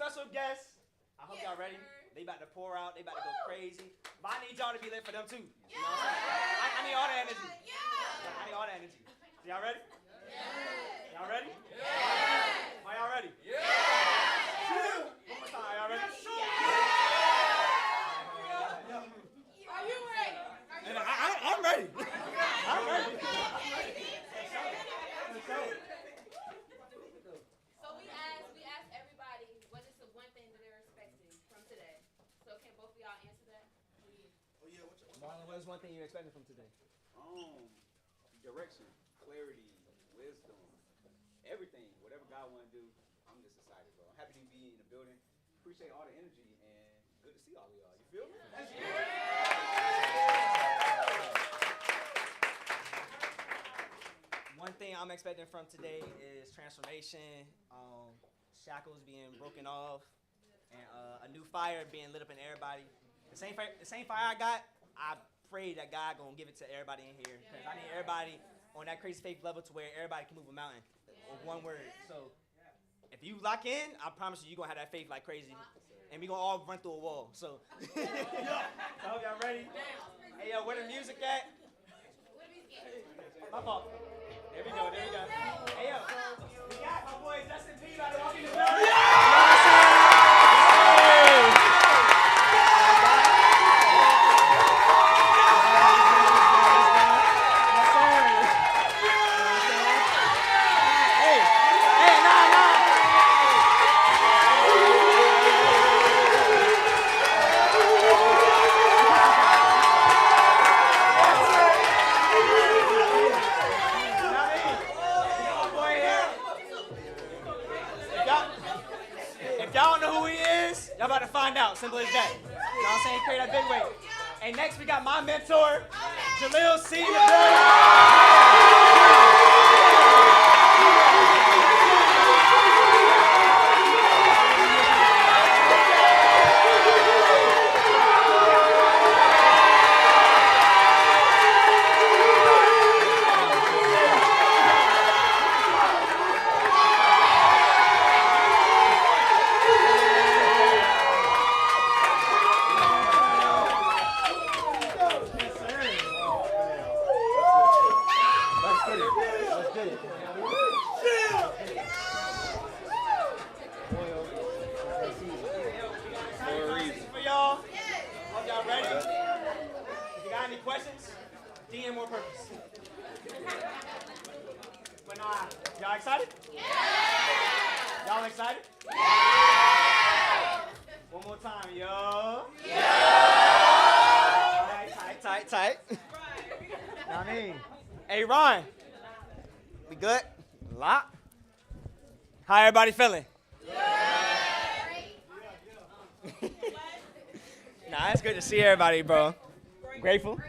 special guests. I hope y'all ready. They about to pour out. They about to go crazy. But I need y'all to be lit for them too. You know what I'm saying? I need all the energy. I need all the energy. So y'all ready? Y'all ready? Are y'all ready? One more time. Are y'all ready? Are you ready? I'm ready. I'm ready. So we asked everybody what is the one thing that they're expecting from today. So can both of y'all answer that? Marlon, what is one thing you're expecting from today? Direction, clarity, wisdom, everything. Whatever God want to do, I'm just excited, bro. I'm happy to be in the building. Appreciate all the energy and good to see all of y'all. You feel me? One thing I'm expecting from today is transformation, shackles being broken off, and a new fire being lit up in everybody. The same fire I got, I pray that God gonna give it to everybody in here, because I need everybody on that crazy faith level to where everybody can move a mountain with one word. So if you lock in, I promise you, you're gonna have that faith like crazy, and we gonna all run through a wall. So I hope y'all ready. Hey yo, where the music at? My fault. There we go. Hey yo, we got my boy Justin P. about to walk in the building. Y'all about to find out. Simple as that. You know what I'm saying? Carry that big weight. And next we got my mentor, Jaleel C. DM more purpose. But nah, y'all excited? Yeah! Y'all excited? Yeah! One more time, yo. Yeah! Tight. Know what I mean? Hey, Ron. We good? Lock. How everybody feeling? Nah, it's good to see everybody, bro. Grateful.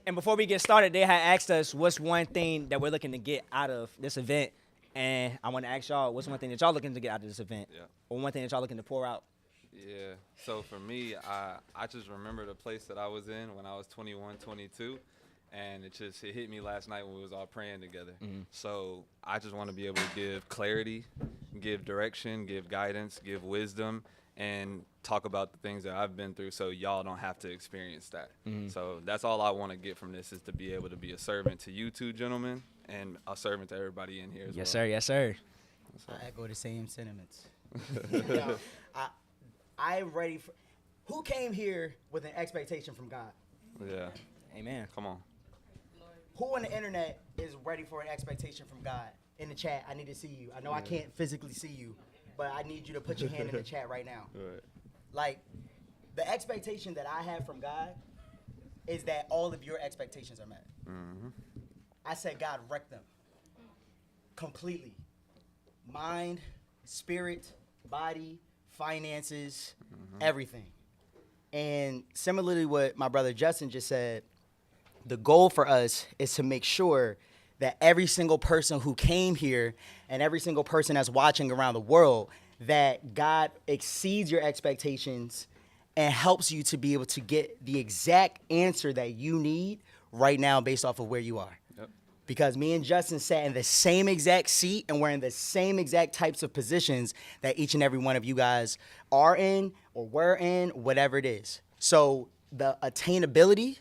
And before we get started, they had asked us what's one thing that we're looking to get out of this event. And I want to ask y'all, what's one thing that y'all looking to get out of this event? Yeah. Or one thing that y'all looking to pour out? Yeah. So for me, I just remember the place that I was in when I was 21, 22. And it hit me last night when we was all praying together. Mm-hmm. So I just want to be able to give clarity, give direction, give guidance, give wisdom, and talk about the things that I've been through so y'all don't have to experience that. Mm-hmm. So that's all I want to get from this, is to be able to be a servant to you two gentlemen and a servant to everybody in here as well. Yes, sir. I echo the same sentiments. I'm ready for... Who came here with an expectation from God? Yeah. Amen. Come on. Who on the internet is ready for an expectation from God? In the chat, I need to see you. I know I can't physically see you, but I need you to put your hand in the chat right now. Right. Like, the expectation that I have from God is that all of your expectations are met. Mm-hmm. I said, God, wreck them completely. Mind, spirit, body, finances, everything. And similarly what my brother Justin just said, the goal for us is to make sure that every single person who came here and every single person that's watching around the world, that God exceeds your expectations and helps you to be able to get the exact answer that you need right now based off of where you are. Yep. because me and Justin sat in the same exact seat and we're in the same exact types of positions that each and every one of you guys are in or were in, whatever it is. So the attainability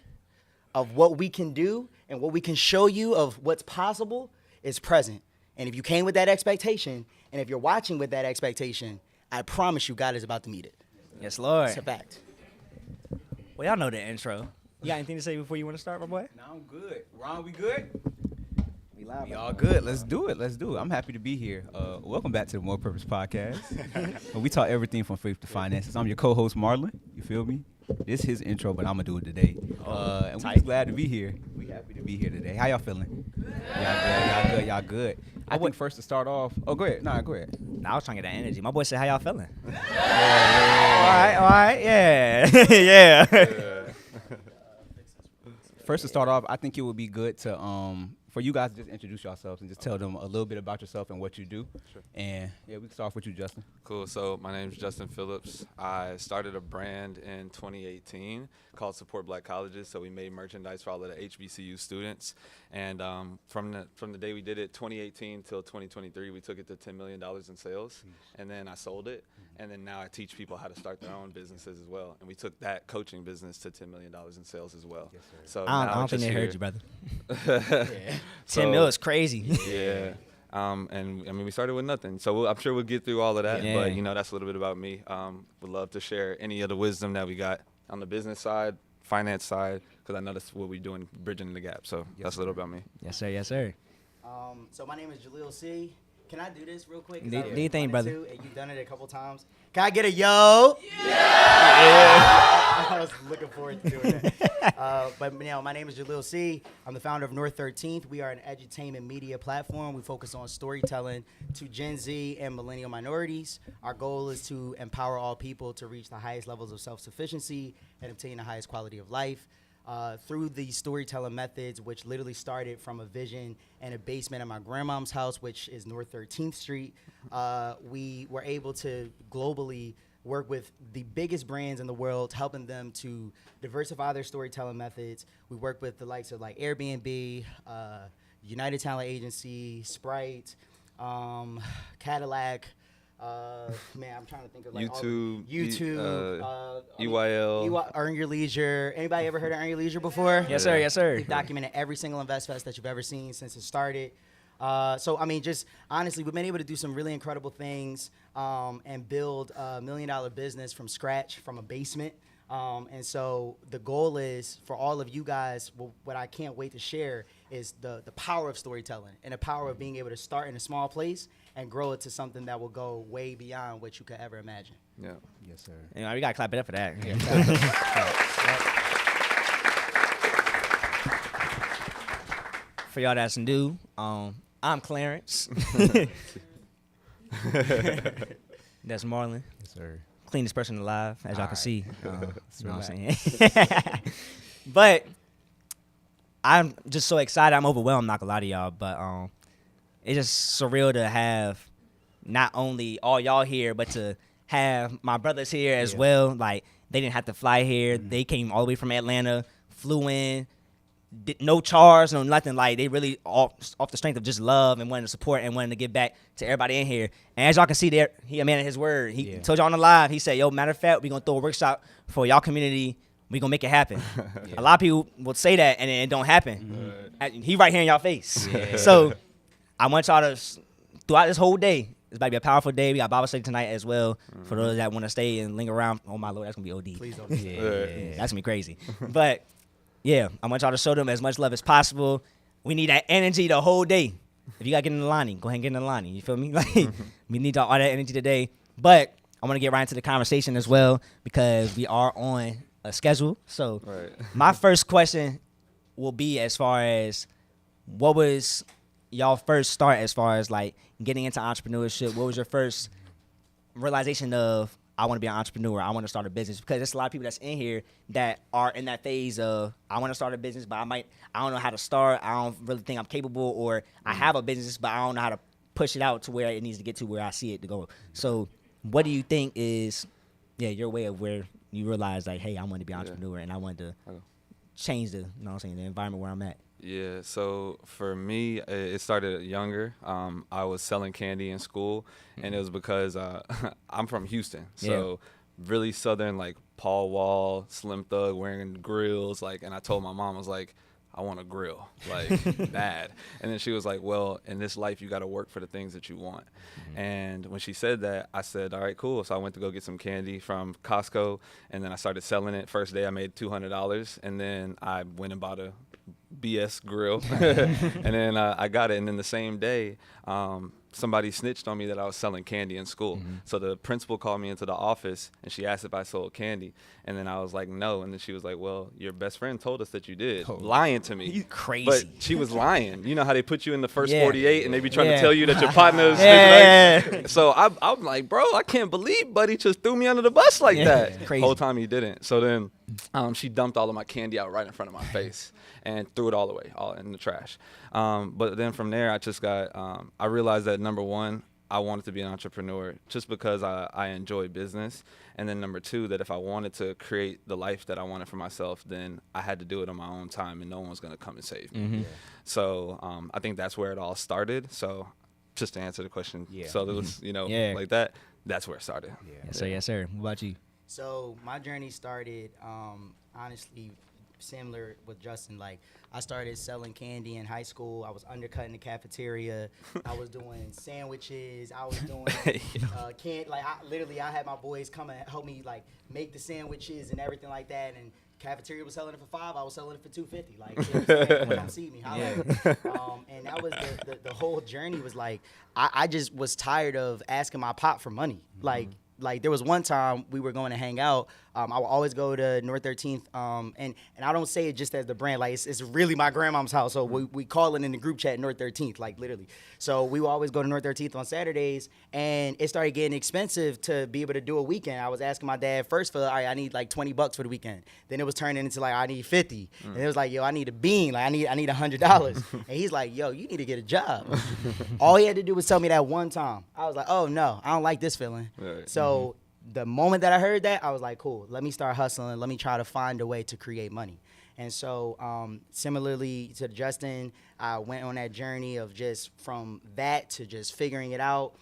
of what we can do and what we can show you of what's possible is present. And if you came with that expectation, and if you're watching with that expectation, I promise you God is about to meet it. Yes, Lord. It's a fact. Well, y'all know the intro. You got anything to say before you want to start, my boy? No, I'm good. Ron, we good? We live. We all good. Let's do it. I'm happy to be here. Welcome back to the More Purpose Podcast. We talk everything from faith to finances. I'm your co-host, Marlon. You feel me? This is his intro, but I'm going to do it today. And we're just glad to be here. We happy to be here today. How y'all feeling? Y'all good. I think first to start off. Oh, go ahead. Go ahead. I was trying to get that energy. My boy said, how y'all feeling? All right. Yeah. Yeah. First to start off, I think it would be good to for you guys to just introduce yourselves and just tell them a little bit about yourself and what you do. Sure. And yeah, we can start off with you, Justin. Cool. So my name is Justin Phillips. I started a brand in 2018 called Support Black Colleges. So we made merchandise for all of the HBCU students. And from the day we did it, 2018 till 2023, we took it to $10 million in sales. And then I sold it. And then now I teach people how to start their own businesses as well. And we took that coaching business to $10 million in sales as well. Yes, sir. So I now don't think just they here. heard you, brother. Yeah. 10 mil is crazy. Yeah. And I mean, we started with nothing. So I'm sure we'll get through all of that. Yeah. But, that's a little bit about me. Would love to share any of the wisdom that we got on the business side, finance side, because I know that's what we're doing, bridging the gap. So that's a little about me. Yes, sir. Yes, sir. So my name is Jaleel C. Can I do this real quick? 'Cause Do I your really thing, wanted brother. to, and you've done it a couple times. Can I get a yo? I was looking forward to doing that. But my name is Jaleel C. I'm the founder of North 13th. We are an edutainment media platform. We focus on storytelling to Gen Z and millennial minorities. Our goal is to empower all people to reach the highest levels of self-sufficiency and obtain the highest quality of life. Through the storytelling methods, which literally started from a vision and a basement at my grandmom's house, which is North 13th Street, we were able to globally work with the biggest brands in the world, helping them to diversify their storytelling methods. We work with the likes of like Airbnb, United Talent Agency, Sprite, Cadillac. I'm trying to think of like YouTube, EYL, Earn Your Leisure. Anybody ever heard of Earn Your Leisure before? Yes, sir. Yes, sir. We've documented every single InvestFest that you've ever seen since it started. So I mean, just honestly, we've been able to do some really incredible things and build a $1 million business from scratch, from a basement. And so the goal is for all of you guys, what I can't wait to share is the power of storytelling and the power of being able to start in a small place and grow it to something that will go way beyond what you could ever imagine. Yeah. Yes, sir. We got to clap it up for that. For y'all that's new, I'm Clarence. That's Marlon. Yes, sir. Cleanest person alive, as y'all can see. You know what I'm relax. saying? But I'm just so excited. I'm overwhelmed, not gonna lie to y'all. But it's just surreal to have not only all y'all here, but to have my brothers here as well. Like, they didn't have to fly here. They came all the way from Atlanta, flew in, no charge, no nothing. Like, they really off the strength of just love and wanting to support and wanting to give back to everybody in here. And as y'all can see there, he a man of his word. He told y'all on the live, he said, yo, matter of fact, we're going to throw a workshop for y'all community. We're going to make it happen. A lot of people will say that and it don't happen. He right here in y'all face. So I want y'all to, throughout this whole day, it's about to be a powerful day. We got Bible study tonight as well. For those that want to stay and linger around. Oh, my Lord, that's going to be OD. Please don't. Yeah, that's going to be crazy. But yeah, I want y'all to show them as much love as possible. We need that energy the whole day. If you got to get in the lining, go ahead and get in the lining. You feel me? Like, we need all that energy today. But I want to get right into the conversation as well because we are on a schedule. So my first question will be as far as what was y'all first start as far as like getting into entrepreneurship? What was your first realization of I want to be an entrepreneur, I want to start a business? Because there's a lot of people that's in here that are in that phase of I want to start a business, but I don't know how to start. I don't really think I'm capable, or I have a business, but I don't know how to push it out to where it needs to get to where I see it to go. So what do you think is, your way of where you realize like, hey, I want to be an entrepreneur and I want to change the, the environment where I'm at? Yeah, so for me, it started younger. I was selling candy in school, and it was because I'm from Houston, so really southern, like Paul Wall, Slim Thug, wearing grills, like. And I told my mom, I was like, I want a grill, like bad. And then she was like, well, in this life, you got to work for the things that you want. And when she said that, I said, all right, cool. So I went to go get some candy from Costco, and then I started selling it. First day I made $200, and then I went and bought a BS grill, and then I got it. And then the same day, somebody snitched on me that I was selling candy in school. So the principal called me into the office, and she asked if I sold candy. And then I was like, no. And then she was like, well, your best friend told us that you did, lying to me. You crazy. But she was lying. You know how they put you in the first Yeah. 48, and they be trying to tell you that your partner's So I'm like, bro, I can't believe Buddy just threw me under the bus like that. Crazy. Whole time he didn't. So then she dumped all of my candy out right in front of my face and threw it all away, all in the trash. But then from there, I just got, I realized that number one, I wanted to be an entrepreneur just because I enjoy business. And then number two, that if I wanted to create the life that I wanted for myself, then I had to do it on my own time, and no one was going to come and save me. So I think that's where it all started. So just to answer the question, so it was, like that, that's where it started. Yes, sir. What about you? So my journey started, honestly, similar with Justin. Like, I started selling candy in high school. I was undercutting the cafeteria. I was doing sandwiches. I was doing I had my boys come and help me like make the sandwiches and everything like that. And cafeteria was selling it for $5. I was selling it for $2.50. Like, you know what I'm saying? Come see me. And that was the whole journey. Was like I just was tired of asking my pop for money. Like there was one time we were going to hang out. I would always go to North 13th, and I don't say it just as the brand. Like it's really my grandmom's house, so we call it in the group chat North 13th, like literally. So we would always go to North 13th on Saturdays, and it started getting expensive to be able to do a weekend. I was asking my dad first for, all right, I need like $20 for the weekend. Then it was turning into like I need 50, and it was like, yo, I need a bean, like I need $100, and he's like, yo, you need to get a job. All he had to do was tell me that one time. I was like, oh no, I don't like this feeling. Right. So the moment that I heard that, I was like, cool, let me start hustling. Let me try to find a way to create money. And so similarly to Justin, I went on that journey of just from that to just figuring it out,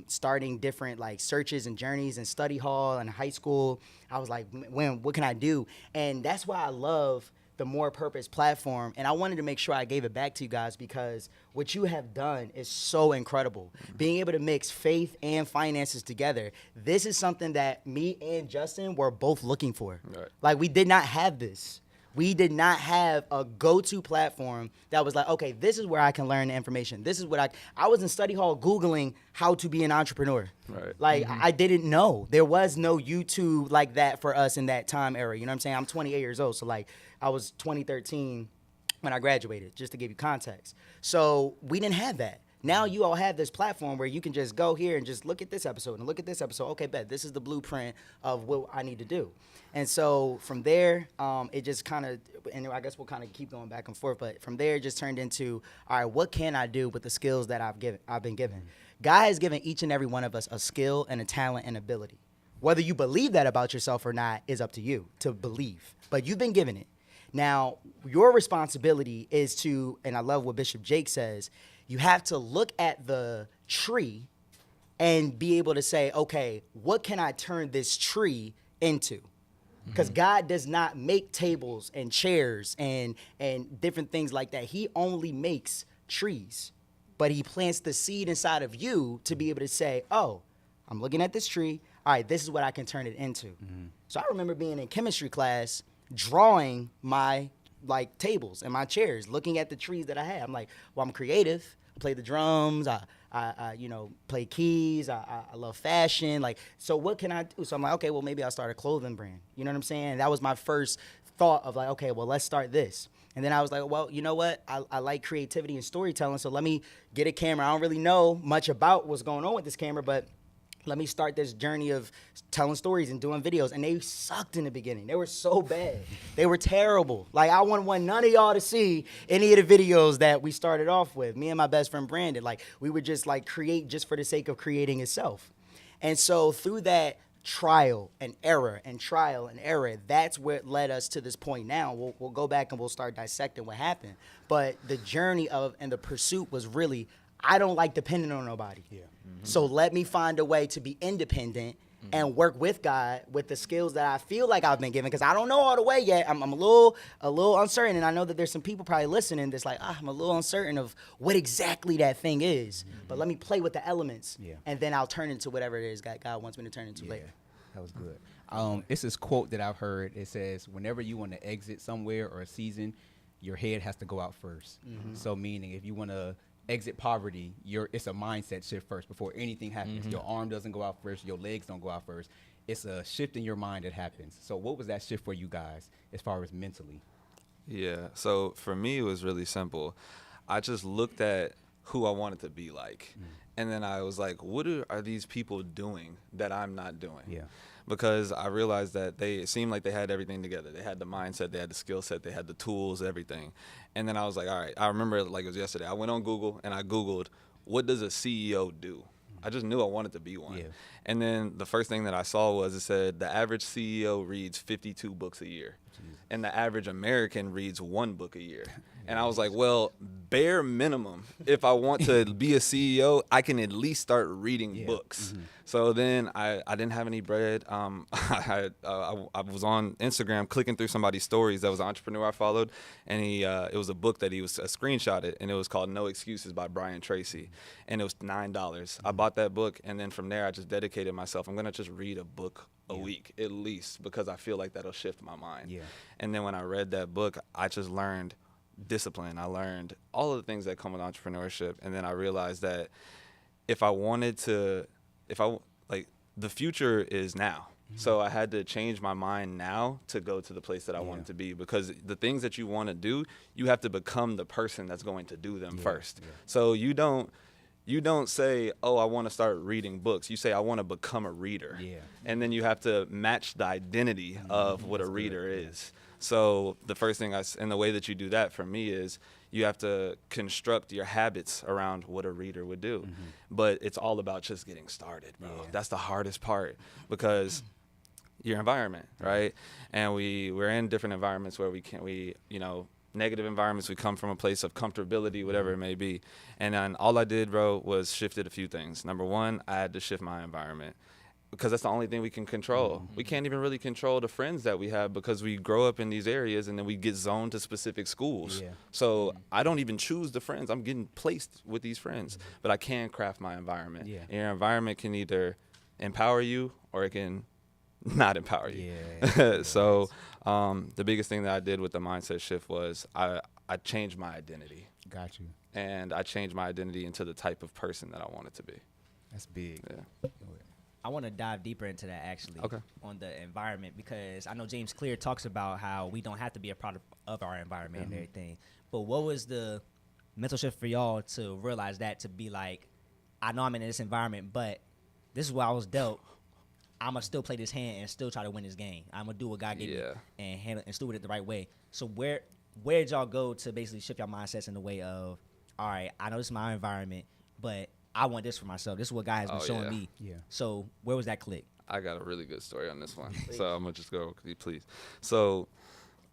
starting different like searches and journeys in study hall and high school. I was like, what can I do? And that's why I love the More Purpose platform. And I wanted to make sure I gave it back to you guys because what you have done is so incredible. Being able to mix faith and finances together. This is something that me and Justin were both looking for. Right. Like we did not have this. We did not have a go-to platform that was like, okay, this is where I can learn the information. This is what I was in study hall Googling how to be an entrepreneur. Right. Like I didn't know. There was no YouTube like that for us in that time era. You know what I'm saying? I'm 28 years old. So like I was 2013 when I graduated, just to give you context. So we didn't have that. Now you all have this platform where you can just go here and just look at this episode and look at this episode. Okay, bet this is the blueprint of what I need to do. And so from there, it just kind of, and I guess we'll kind of keep going back and forth, but from there it just turned into, all right, what can I do with the skills that I've been given? God has given each and every one of us a skill and a talent and ability. Whether you believe that about yourself or not is up to you to believe, but you've been given it. Now, your responsibility is to, and I love what Bishop Jake says, you have to look at the tree and be able to say, okay, what can I turn this tree into? Because God does not make tables and chairs and different things like that. He only makes trees. But he plants the seed inside of you to be able to say, oh, I'm looking at this tree. All right, this is what I can turn it into. So I remember being in chemistry class, drawing my like tables and my chairs, looking at the trees that I had. I'm like, well, I'm creative. I play the drums. I play keys. I love fashion. Like, so what can I do? So I'm like, okay, well, maybe I'll start a clothing brand. You know what I'm saying? That was my first thought of like, okay, well, let's start this. And then I was like, well, you know what? I like creativity and storytelling. So let me get a camera. I don't really know much about what's going on with this camera, but let me start this journey of telling stories and doing videos. And they sucked in the beginning. They were so bad. They were terrible. Like, I wouldn't want none of y'all to see any of the videos that we started off with. Me and my best friend, Brandon, like, we would just, like, create just for the sake of creating itself. And so through that trial and error and trial and error. That's what led us to this point now. We'll go back and we'll start dissecting what happened. But the journey and the pursuit was really, I don't like depending on nobody. Yeah. So let me find a way to be independent and work with God with the skills that I feel like I've been given, because I don't know all the way yet. I'm a little uncertain, and I know that there's some people probably listening that's like, I'm a little uncertain of what exactly that thing is. But let me play with the elements, and then I'll turn into whatever it is God wants me to turn into later. That was good. It's this quote that I've heard. It says, whenever you want to exit somewhere or a season, your head has to go out first. So meaning if you want to exit poverty, it's a mindset shift first before anything happens. Your arm doesn't go out first, your legs don't go out first. It's a shift in your mind that happens. So what was that shift for you guys as far as mentally? Yeah, so for me, it was really simple. I just looked at who I wanted to be like. And then I was like, what are these people doing that I'm not doing? Yeah. Because I realized that it seemed like they had everything together. They had the mindset, they had the skill set, they had the tools, everything. And then I was like, all right, I remember it like it was yesterday. I went on Google and I Googled, what does a CEO do? I just knew I wanted to be one. Yeah. And then the first thing that I saw was it said the average CEO reads 52 books a year. And the average American reads 1 book a year. And I was like, well, bare minimum, if I want to be a CEO, I can at least start reading books. So then I didn't have any bread. I was on Instagram clicking through somebody's stories. That was an entrepreneur I followed. And it was a book that he was screenshotted, and it was called No Excuses by Brian Tracy. And it was $9. I bought that book, and then from there I just dedicated myself. I'm going to just read a book a week at least, because I feel like that'll shift my mind. Yeah. And then when I read that book, I just learned discipline. I learned all of the things that come with entrepreneurship. And then I realized that the future is now. So I had to change my mind now to go to the place that I wanted to be, because the things that you want to do, you have to become the person that's going to do them first. Yeah. So you don't say, oh, I want to start reading books. You say, I want to become a reader. Yeah. And then you have to match the identity of what a reader is. So the first thing and the way that you do that for me is you have to construct your habits around what a reader would do. But it's all about just getting started, bro. Yeah. That's the hardest part, because your environment, right? And we're in different environments where negative environments. We come from a place of comfortability, whatever it may be. And then all I did, bro, was shifted a few things. Number one, I had to shift my environment, because that's the only thing we can control. We can't even really control the friends that we have, because we grow up in these areas and then we get zoned to specific schools. Yeah. So I don't even choose the friends. I'm getting placed with these friends, but I can craft my environment. Yeah. And your environment can either empower you or it can not empower you. Yeah. So the biggest thing that I did with the mindset shift was I changed my identity. Got you. And I changed my identity into the type of person that I wanted to be. That's big. Yeah. I want to dive deeper into that, actually, on the environment, because I know James Clear talks about how we don't have to be a product of our environment and everything. But what was the mental shift for y'all to realize that, to be like, I know I'm in this environment, but this is what I was dealt. I'm going to still play this hand and still try to win this game. I'm going to do what God gave me and handle and steward it the right way. So where did y'all go to basically shift your mindsets in the way of, all right, I know this is my environment, but I want this for myself. This is what God has been showing me. Yeah. So where was that click? I got a really good story on this one. So I'm going to just go, please. So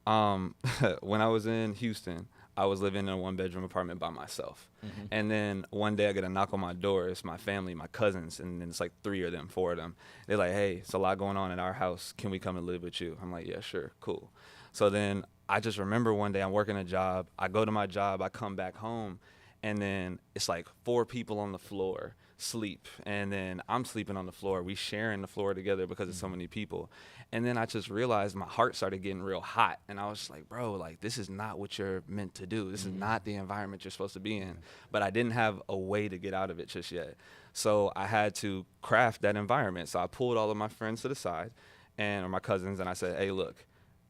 when I was in Houston, I was living in a 1-bedroom apartment by myself. And then one day I get a knock on my door. It's my family, my cousins, and then it's like 4 of them. They're like, hey, it's a lot going on in our house. Can we come and live with you? I'm like, yeah, sure, cool. So then I just remember one day I'm working a job. I go to my job. I come back home. And then it's like 4 people on the floor sleep. And then I'm sleeping on the floor. We sharing the floor together because of so many people. And then I just realized my heart started getting real hot. And I was just like, bro, like, this is not what you're meant to do. This is not the environment you're supposed to be in. But I didn't have a way to get out of it just yet. So I had to craft that environment. So I pulled all of my friends to the side, or my cousins, and I said, hey, look,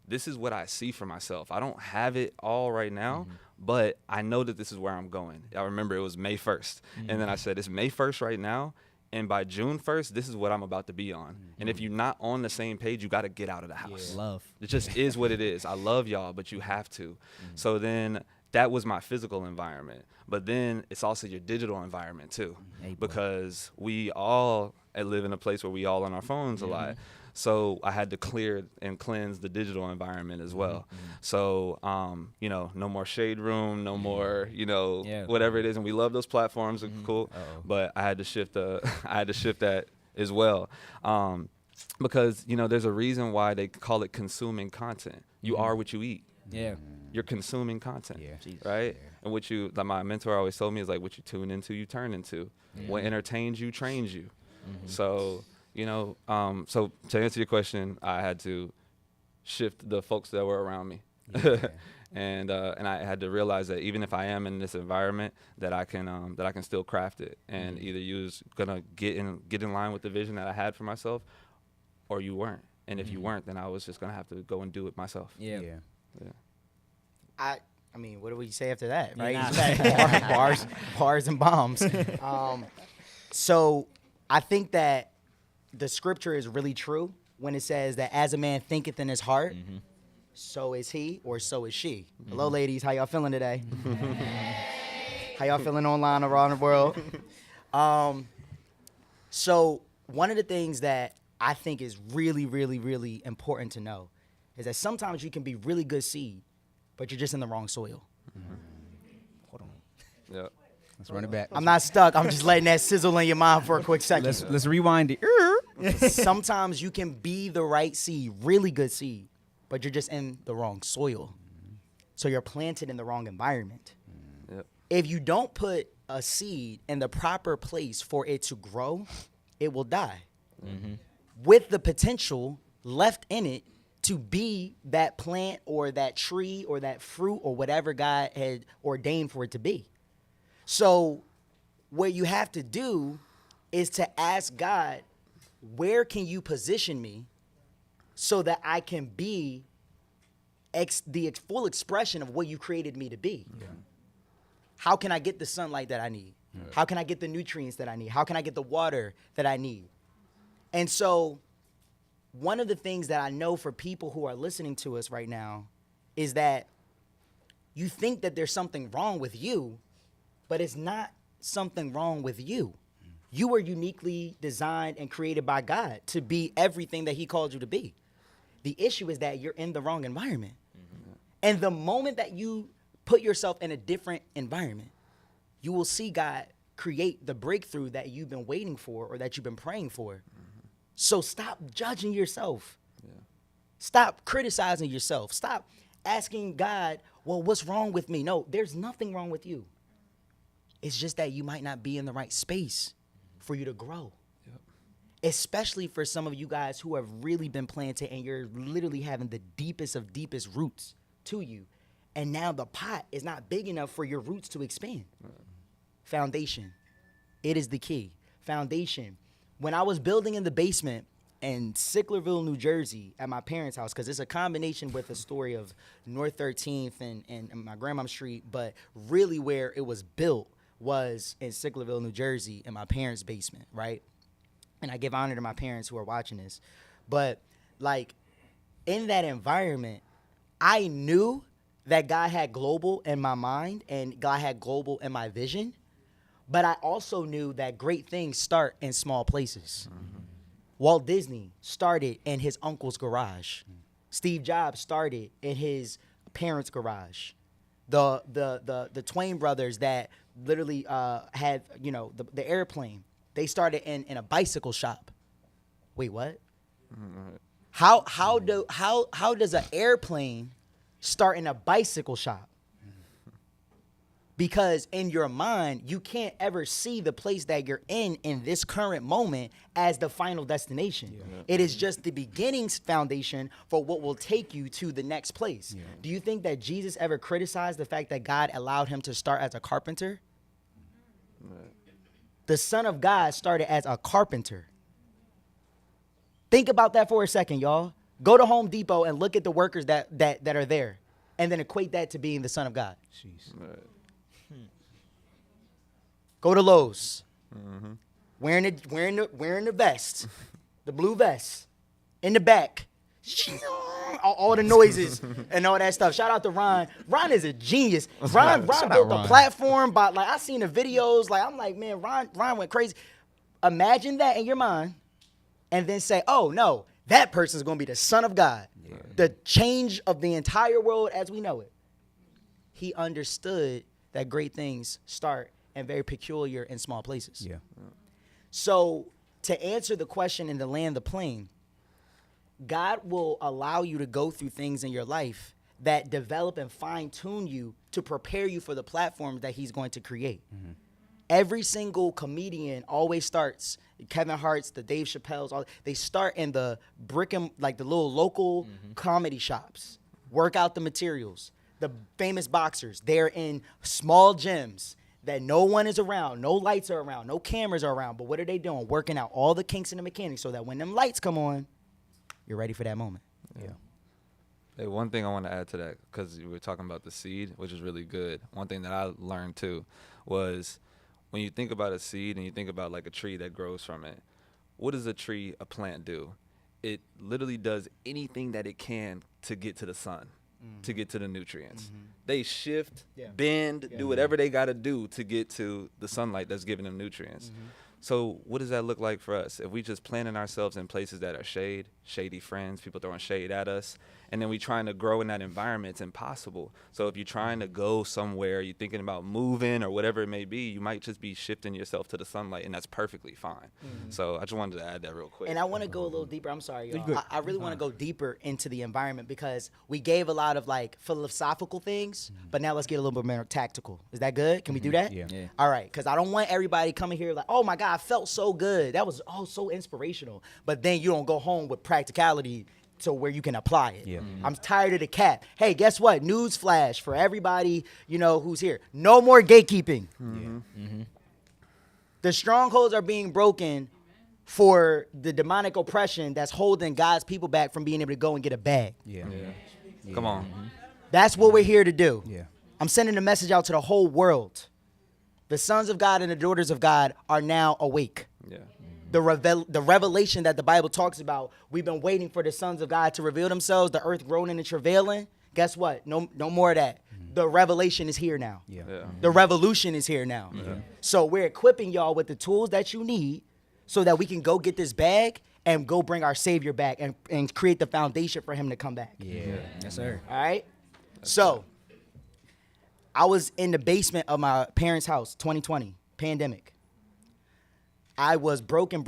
this is what I see for myself. I don't have it all right now, but I know that this is where I'm going. I remember it was May 1st. And then I said, it's May 1st right now, and by June 1st, this is what I'm about to be on. And if you're not on the same page, you got to get out of the house. Love. It just is what it is. I love y'all, but you have to. So then that was my physical environment. But then it's also your digital environment too, because we all live in a place where we all on our phones a lot. So I had to clear and cleanse the digital environment as well. So, you know, no more Shade Room, no more, you know, whatever it is. And we love those platforms, cool. But I had to shift that as well. Because, you know, there's a reason why they call it consuming content. You are what you eat. Yeah. You're consuming content, Yeah. right? And what you, like my mentor always told me, is like what you tune into, you turn into. What entertains you, trains you. So, you know, so to answer your question, I had to shift the folks that were around me. And I had to realize that even if I am in this environment, that I can still craft it and either get in line with the vision that I had for myself, or you weren't. And if you weren't, then I was just gonna have to go and do it myself. Yeah. I mean, what do we say after that, right? Nah. Bars and bombs. So I think that the scripture is really true when it says that as a man thinketh in his heart, so is he or so is she. Hello, ladies. How y'all feeling today? How y'all feeling online around the world? So one of the things that I think is really, really, really important to know is that sometimes you can be really good seed, but you're just in the wrong soil. Hold on. Yeah. Let's run it back. I'm not stuck. I'm just letting that sizzle in your mind for a quick second. Let's rewind it. Sometimes you can be the right seed, really good seed, but you're just in the wrong soil. So you're planted in the wrong environment. Yep. If you don't put a seed in the proper place for it to grow, it will die. With the potential left in it to be that plant or that tree or that fruit or whatever God had ordained for it to be. So what you have to do is to ask God, where can you position me so that I can be the full expression of what you created me to be? How can I get the sunlight that I need? How can I get the nutrients that I need? How can I get the water that I need? And so one of the things that I know for people who are listening to us right now is that you think that there's something wrong with you, but it's not something wrong with you. You were uniquely designed and created by God to be everything that he called you to be. The issue is that you're in the wrong environment. And the moment that you put yourself in a different environment, you will see God create the breakthrough that you've been waiting for or that you've been praying for. So stop judging yourself. Stop criticizing yourself. Stop asking God, well, what's wrong with me? No, there's nothing wrong with you. It's just that you might not be in the right space for you to grow. Especially for some of you guys who have really been planted and you're literally having the deepest of deepest roots to you. And now the pot is not big enough for your roots to expand. Foundation. It is the key. Foundation. When I was building in the basement in Sicklerville, New Jersey at my parents' house, because it's a combination with a story of North 13th and my grandmom's street, but really where it was built was in Sicklerville, New Jersey in my parents' basement, right? And I give honor to my parents who are watching this. But like in that environment, I knew that God had global in my mind and God had global in my vision. But I also knew that great things start in small places. Walt Disney started in his uncle's garage. Steve Jobs started in his parents' garage. The Twain brothers that literally had, you know, the airplane, they started in a bicycle shop. Wait, what? How does an airplane start in a bicycle shop? Because in your mind, you can't ever see the place that you're in this current moment as the final destination. It is just the beginning's foundation for what will take you to the next place. Do you think that Jesus ever criticized the fact that God allowed him to start as a carpenter? The Son of God started as a carpenter. Think about that for a second, y'all. Go to Home Depot and look at the workers that are there, and then equate that to being the Son of God. Go to Lowe's, wearing the vest, the blue vest, in the back. all the noises and all that stuff. Shout out to Ron. Ron is a genius. Ron Shout out built the Ron. platform, but like I seen the videos. Like I'm like, man, Ron went crazy. Imagine that in your mind, and then say, oh no, that person is going to be the Son of God, the change of the entire world as we know it. He understood that great things start in very peculiar and small places. Yeah. So to answer the question and to land the plane, God will allow you to go through things in your life that develop and fine tune you to prepare you for the platform that he's going to create. Every single comedian always starts, Kevin Hart's, the Dave Chappelle's, they start in the like the little local comedy shops, work out the materials. The famous boxers, they're in small gyms that no one is around, no lights are around, no cameras are around. But what are they doing? Working out all the kinks in the mechanics so that when them lights come on, you're ready for that moment. Yeah. Hey, one thing I want to add to that, because you were talking about the seed, which is really good. One thing that I learned too was when you think about a seed and you think about like a tree that grows from it, what does a plant do? It literally does anything that it can to get to the sun, to get to the nutrients. They shift, bend, do whatever they got to do to get to the sunlight that's giving them nutrients. So what does that look like for us? If we just planting ourselves in places that are shady friends, people throwing shade at us, and then we trying to grow in that environment, it's impossible. So if you're trying to go somewhere, you're thinking about moving or whatever it may be, you might just be shifting yourself to the sunlight, and that's perfectly fine. So I just wanted to add that real quick. And I want to go a little deeper. I'm sorry, y'all. I really want to go deeper into the environment because we gave a lot of like philosophical things, but now let's get a little bit more tactical. Is that good? Can we do that? Yeah. All right, because I don't want everybody coming here like, oh my God, I felt so good. That was so inspirational. But then you don't go home with practicality to where you can apply it. Yeah. I'm tired of the cap. Hey, guess what? News flash for everybody, who's here. No more gatekeeping. The strongholds are being broken for the demonic oppression that's holding God's people back from being able to go and get a bag. Yeah. Come on. That's what we're here to do. Yeah. I'm sending a message out to the whole world. The sons of God and the daughters of God are now awake. Yeah. The revelation that the Bible talks about, we've been waiting for the sons of God to reveal themselves, the earth groaning and travailing. Guess what? No more of that. The revelation is here now. Yeah. The revolution is here now. So we're equipping y'all with the tools that you need so that we can go get this bag and go bring our Savior back and create the foundation for him to come back. Yeah. Yes, sir. All right? So I was in the basement of my parents' house, 2020, pandemic. I was broken.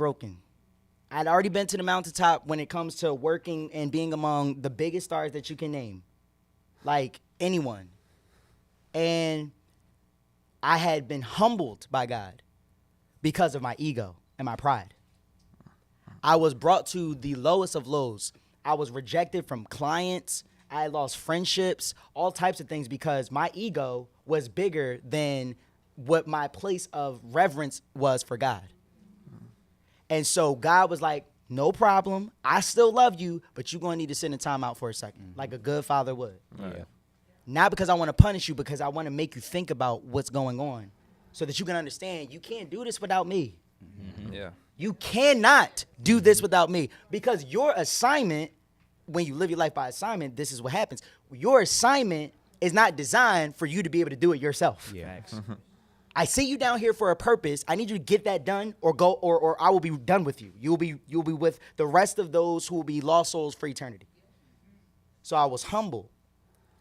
I'd already been to the mountaintop when it comes to working and being among the biggest stars that you can name, like anyone. And I had been humbled by God because of my ego and my pride. I was brought to the lowest of lows. I was rejected from clients. I lost friendships, all types of things because my ego was bigger than what my place of reverence was for God. And so God was like, no problem. I still love you, but you're going to need to sit in time out for a second, like a good father would. Yeah. Not because I want to punish you, because I want to make you think about what's going on so that you can understand you can't do this without me. Yeah. You cannot do this without me because your assignment, when you live your life by assignment, this is what happens. Your assignment is not designed for you to be able to do it yourself. Yeah. I see you down here for a purpose. I need you to get that done or go or I will be done with you. You'll be with the rest of those who will be lost souls for eternity. So I was humble.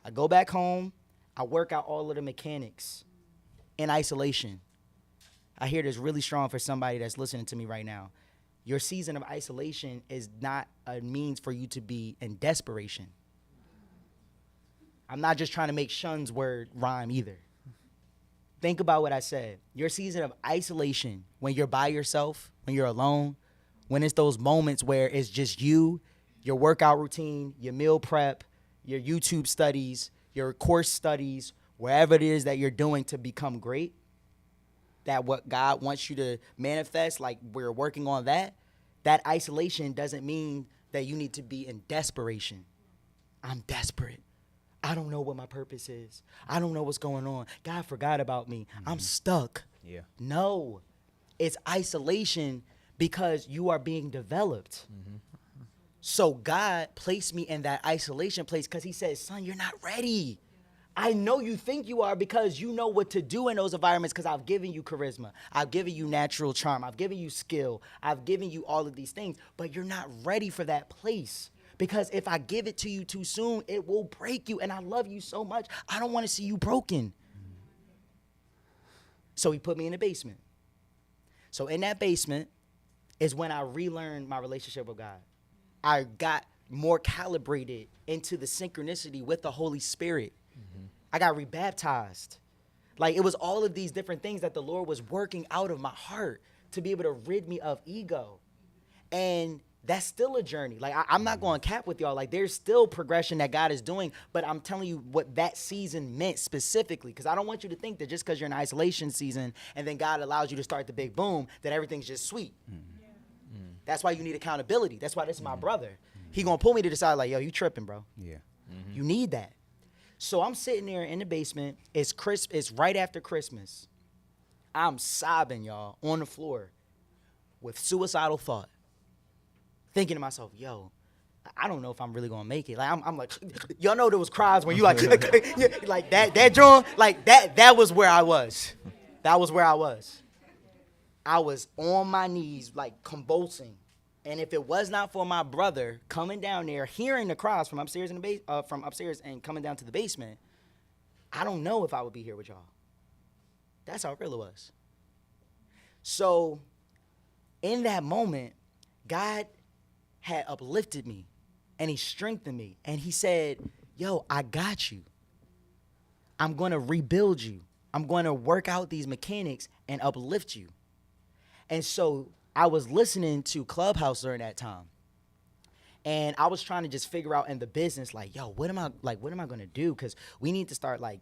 I go back home. I work out all of the mechanics in isolation. I hear this really strong for somebody that's listening to me right now. Your season of isolation is not a means for you to be in desperation. I'm not just trying to make Shun's word rhyme either. Think about what I said. Your season of isolation, when you're by yourself, when you're alone, when it's those moments where it's just you, your workout routine, your meal prep, your YouTube studies, your course studies, wherever it is that you're doing to become great, that what God wants you to manifest, like we're working on that isolation doesn't mean that you need to be in desperation. I'm desperate. I don't know what my purpose is. I don't know what's going on. God forgot about me. I'm stuck. Yeah. No, it's isolation because you are being developed. So God placed me in that isolation place because he said, son, you're not ready. I know you think you are because you know what to do in those environments because I've given you charisma. I've given you natural charm. I've given you skill. I've given you all of these things, but you're not ready for that place. Because if I give it to you too soon, it will break you. And I love you so much. I don't want to see you broken. So he put me in the basement. So in that basement is when I relearned my relationship with God. I got more calibrated into the synchronicity with the Holy Spirit. I got rebaptized. Like, it was all of these different things that the Lord was working out of my heart to be able to rid me of ego. And that's still a journey. Like, I'm not going to cap with y'all. Like, there's still progression that God is doing, but I'm telling you what that season meant specifically, because I don't want you to think that just because you're in isolation season and then God allows you to start the big boom, that everything's just sweet. That's why you need accountability. That's why this is my brother. He going to pull me to the side like, yo, you tripping, bro. Yeah. You need that. So I'm sitting there in the basement. It's right after Christmas. I'm sobbing, y'all, on the floor with suicidal thought. Thinking to myself, yo, I don't know if I'm really gonna make it. Like I'm like, y'all know there was cries when you like, like that joint, like that was where I was. That was where I was. I was on my knees, like convulsing. And if it was not for my brother coming down there, hearing the cries from upstairs from upstairs and coming down to the basement, I don't know if I would be here with y'all. That's how real it was. So in that moment, God had uplifted me and he strengthened me. And he said, yo, I got you. I'm going to rebuild you. I'm going to work out these mechanics and uplift you. And so I was listening to Clubhouse during that time. And I was trying to just figure out in the business, like, yo, what am I going to do? Because we need to start like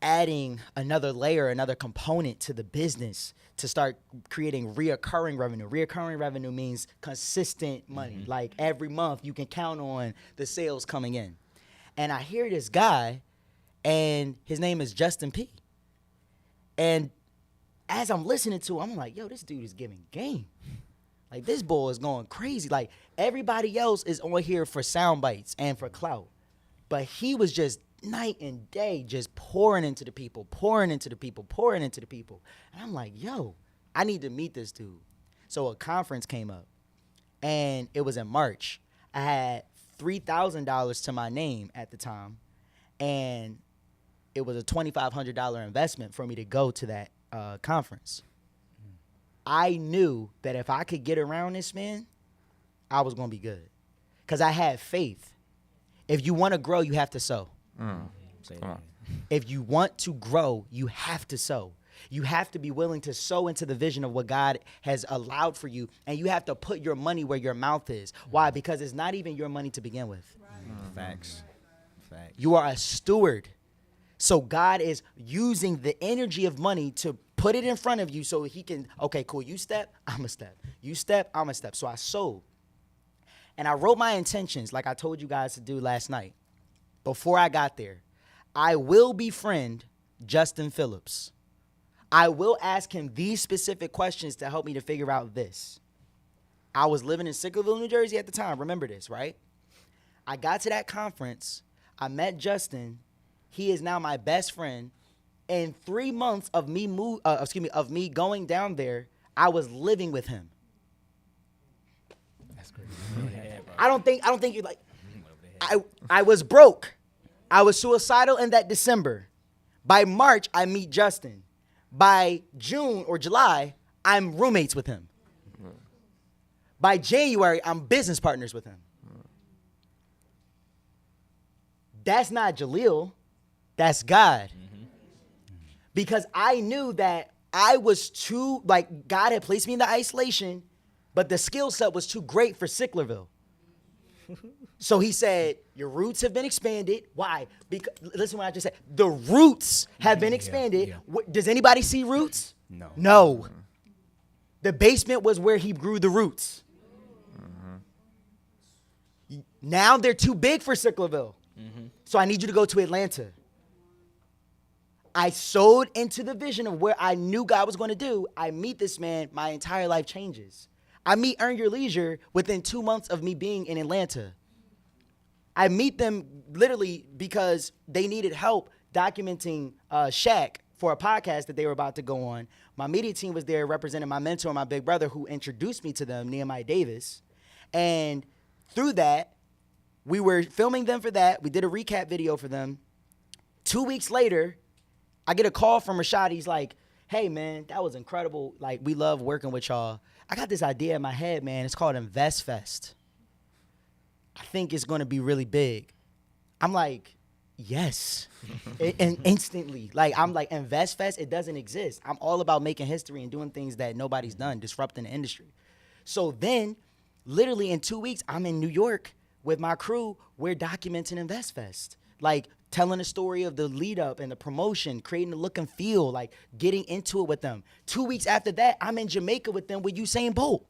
adding another layer, another component to the business to start creating reoccurring revenue. Reoccurring revenue means consistent money. Like every month you can count on the sales coming in. And I hear this guy, and his name is Justin P. And as I'm listening to him, I'm like, yo, this dude is giving game. Like, this boy is going crazy. Like, everybody else is on here for sound bites and for clout. But he was just night and day just pouring into the people. And I'm like, yo, I need to meet this dude. So a conference came up, and it was in March. I had $3,000 to my name at the time, and it was a $2,500 investment for me to go to that conference. I knew that if I could get around this man, I was going to be good. Because I had faith. If you want to grow, you have to sow. If you want to grow, you have to sow. You have to be willing to sow into the vision of what God has allowed for you. And you have to put your money where your mouth is. Why? Because it's not even your money to begin with. Facts. You are a steward. So God is using the energy of money to put it in front of you so he can, okay, cool, you step, I'm a step. You step, I'm a step. So I sowed. And I wrote my intentions like I told you guys to do last night. Before I got there, I will befriend Justin Phillips. I will ask him these specific questions to help me to figure out this. I was living in Sicklerville, New Jersey at the time. Remember this, right? I got to that conference. I met Justin. He is now my best friend. In 3 months of me going down there, I was living with him. That's crazy. I don't think you like. I was broke. I was suicidal in that December. By March, I meet Justin. By June or July, I'm roommates with him. By January, I'm business partners with him. That's not Jaleel. That's God. Because I knew that I was too, like, God had placed me in the isolation, but the skill set was too great for Sicklerville. So he said, your roots have been expanded. Why? Because, listen what I just said. The roots have been expanded. Does anybody see roots? No. The basement was where he grew the roots. Now they're too big for Sicklerville. So I need you to go to Atlanta. I sowed into the vision of where I knew God was going to do. I meet this man. My entire life changes. I meet Earn Your Leisure within 2 months of me being in Atlanta. I meet them literally because they needed help documenting Shaq for a podcast that they were about to go on. My media team was there representing my mentor, my big brother, who introduced me to them, Nehemiah Davis. And through that, we were filming them for that. We did a recap video for them. 2 weeks later, I get a call from Rashad. He's like, hey, man, that was incredible. Like, we love working with y'all. I got this idea in my head, man. It's called Invest Fest. I think it's going to be really big. I'm like, yes. And instantly, like, I'm like, Invest Fest, it doesn't exist. I'm all about making history and doing things that nobody's done, disrupting the industry. So then, literally in 2 weeks, I'm in New York with my crew. We're documenting Invest Fest. Like, telling the story of the lead up and the promotion, creating the look and feel, like getting into it with them. 2 weeks after that, I'm in Jamaica with them with Usain Bolt.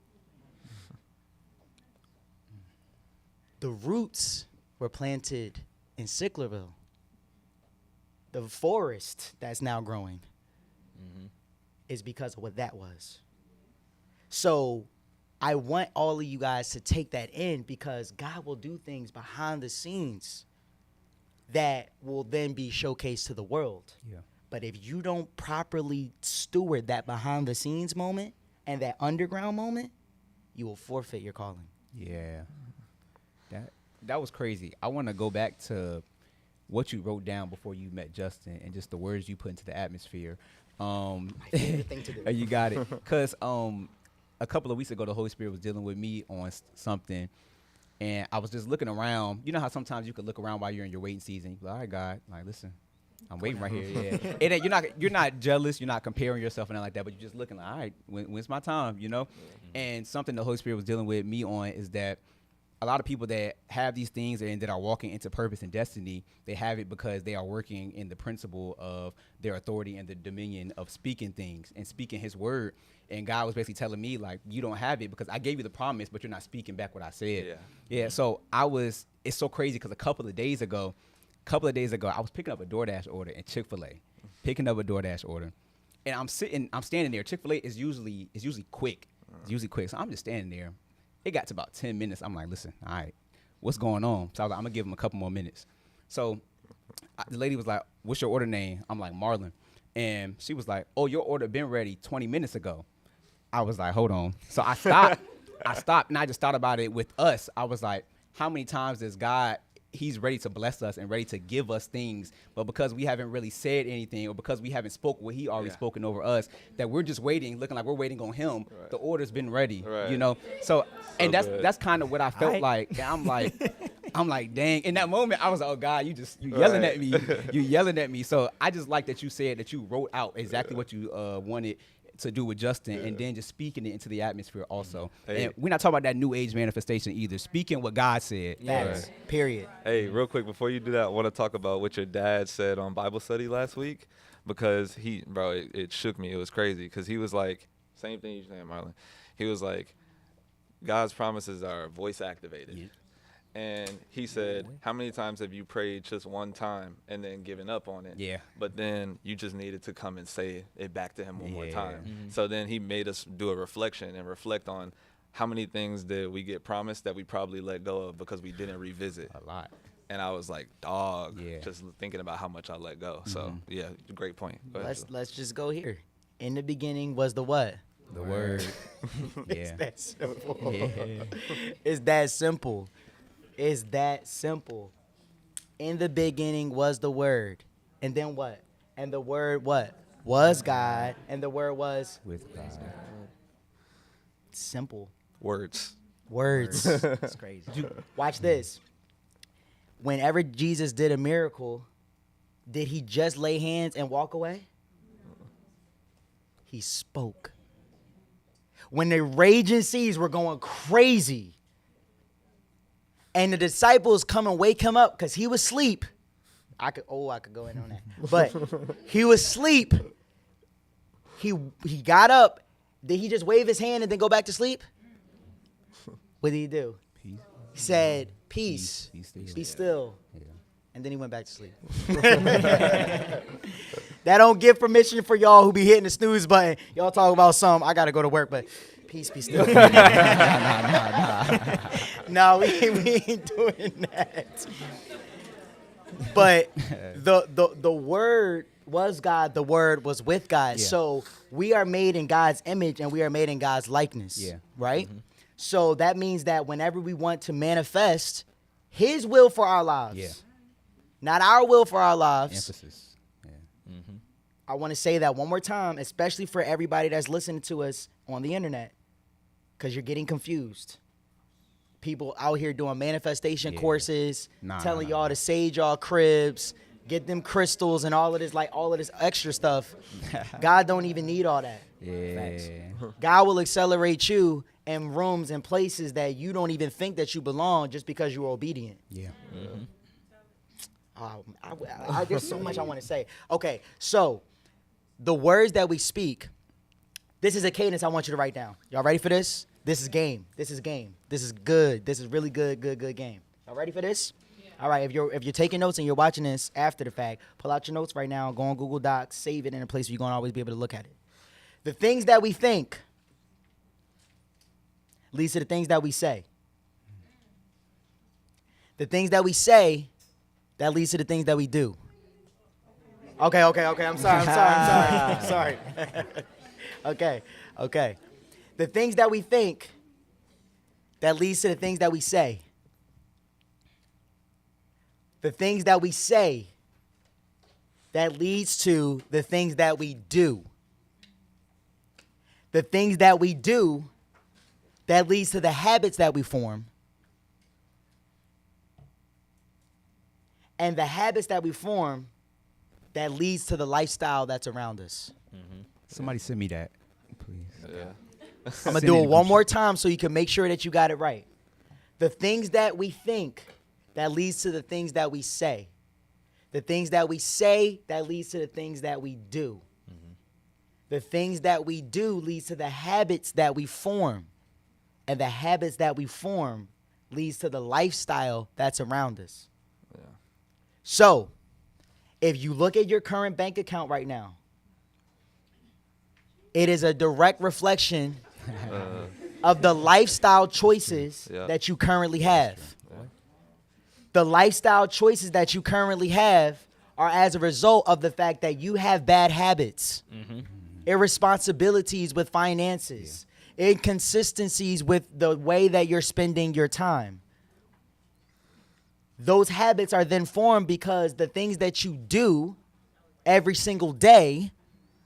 The roots were planted in Sicklerville. The forest that's now growing is because of what that was. So I want all of you guys to take that in, because God will do things behind the scenes that will then be showcased to the world. Yeah. But if you don't properly steward that behind the scenes moment and that underground moment, you will forfeit your calling. Yeah. That was crazy. I want to go back to what you wrote down before you met Justin and just the words you put into the atmosphere. My favorite thing to do. You got it. Because a couple of weeks ago, the Holy Spirit was dealing with me on something. And I was just looking around. You know how sometimes you could look around while you're in your waiting season. You're like, all right, God, like, listen, I'm waiting right here. Yeah. And then you're not jealous. You're not comparing yourself and nothing like that. But you're just looking like, all right, when's my time, you know? Mm-hmm. And something the Holy Spirit was dealing with me on is that a lot of people that have these things and that are walking into purpose and destiny, they have it because they are working in the principle of their authority and the dominion of speaking things and speaking his word. And God was basically telling me, like, you don't have it because I gave you the promise, but you're not speaking back what I said. Yeah. So it's so crazy because a couple of days ago, I was picking up a DoorDash order in Chick-fil-A, and I'm standing there. Chick-fil-A is usually quick. It's usually quick. So I'm just standing there. It got to about 10 minutes. I'm like, listen, all right, what's going on? So I was like, I'm going to give him a couple more minutes. So the lady was like, what's your order name? I'm like, Marlon. And she was like, oh, your order been ready 20 minutes ago. I was like, hold on. So I stopped, and I just thought about it with us. I was like, how many times does God, he's ready to bless us and ready to give us things, but because we haven't really said anything or because we haven't spoken what he already spoken over us, that we're just waiting, looking like we're waiting on him. Right. The order's been ready, you know? So and that's kind of what I felt like. And I'm like, dang. In that moment, I was like, oh, God, you yelling at me. You yelling at me. So I just like that you said that you wrote out exactly what you wanted to do with Justin, and then just speaking it into the atmosphere also. Hey. And we're not talking about that new age manifestation either. Speaking what God said. Yes. Right. Period. Hey, real quick, before you do that, I want to talk about what your dad said on Bible study last week, because it shook me. It was crazy because he was like, same thing you're saying, Marlon. He was like, God's promises are voice activated. Yeah. And he said, how many times have you prayed just one time and then given up on it? Yeah. But then you just needed to come and say it back to him one more time. Mm-hmm. So then he made us do a reflection and reflect on how many things did we get promised that we probably let go of because we didn't revisit. A lot. And I was like, dog, just thinking about how much I let go. Mm-hmm. So, yeah, great point. Let's just go here. In the beginning was the what? The word. It's that simple. It's that simple. It's that simple. In the beginning was the word. And then what? And the word what? Was God. And the word was? With God. Simple. Words. It's crazy. Watch this. Whenever Jesus did a miracle, did he just lay hands and walk away? He spoke. When the raging seas were going crazy, and the disciples come and wake him up because he was asleep. I could go in on that. But he was asleep. He got up. Did he just wave his hand and then go back to sleep? What did he do? Peace. He said, peace. Be still. Yeah. And then he went back to sleep. That don't give permission for y'all who be hitting the snooze button. Y'all talk about something. I got to go to work, but Peace be still. Nah. No, we ain't doing that. But the word was God, the word was with God. Yeah. So we are made in God's image and we are made in God's likeness. Yeah. Right? So that means that whenever we want to manifest his will for our lives, Yeah. not our will for our lives. Emphasis. Yeah. I want to say that one more time, especially for everybody that's listening to us on the internet, because you're getting confused. People out here doing manifestation courses, telling y'all to sage y'all cribs, get them crystals and all of this extra stuff. God don't even need all that. Yeah. God will accelerate you in rooms and places that you don't even think that you belong just because you're obedient. Yeah. There's so much I want to say. Okay, so the words that we speak, this is a cadence I want you to write down. Y'all ready for this? This is game. This is game. This is good. This is really good game. Y'all ready for this? Yeah. All right, if you're taking notes and you're watching this after the fact, pull out your notes right now, go on Google Docs, save it in a place where you're going to always be able to look at it. The things that we think leads to the things that we say. The things that we say, that leads to the things that we do. Okay. I'm sorry. Okay. The things that we think, that leads to the things that we say. The things that we say, that leads to the things that we do. The things that we do, that leads to the habits that we form. And the habits that we form, that leads to the lifestyle that's around us. Somebody send me that, please. Yeah. I'm going to do it one more time so you can make sure that you got it right. The things that we think, that leads to the things that we say. The things that we say, that leads to the things that we do. The things that we do leads to the habits that we form. And the habits that we form leads to the lifestyle that's around us. Yeah. So, if you look at your current bank account right now, it is a direct reflection of the lifestyle choices that you currently have. The lifestyle choices that you currently have are as a result of the fact that you have bad habits, irresponsibilities with finances, inconsistencies with the way that you're spending your time. Those habits are then formed because the things that you do every single day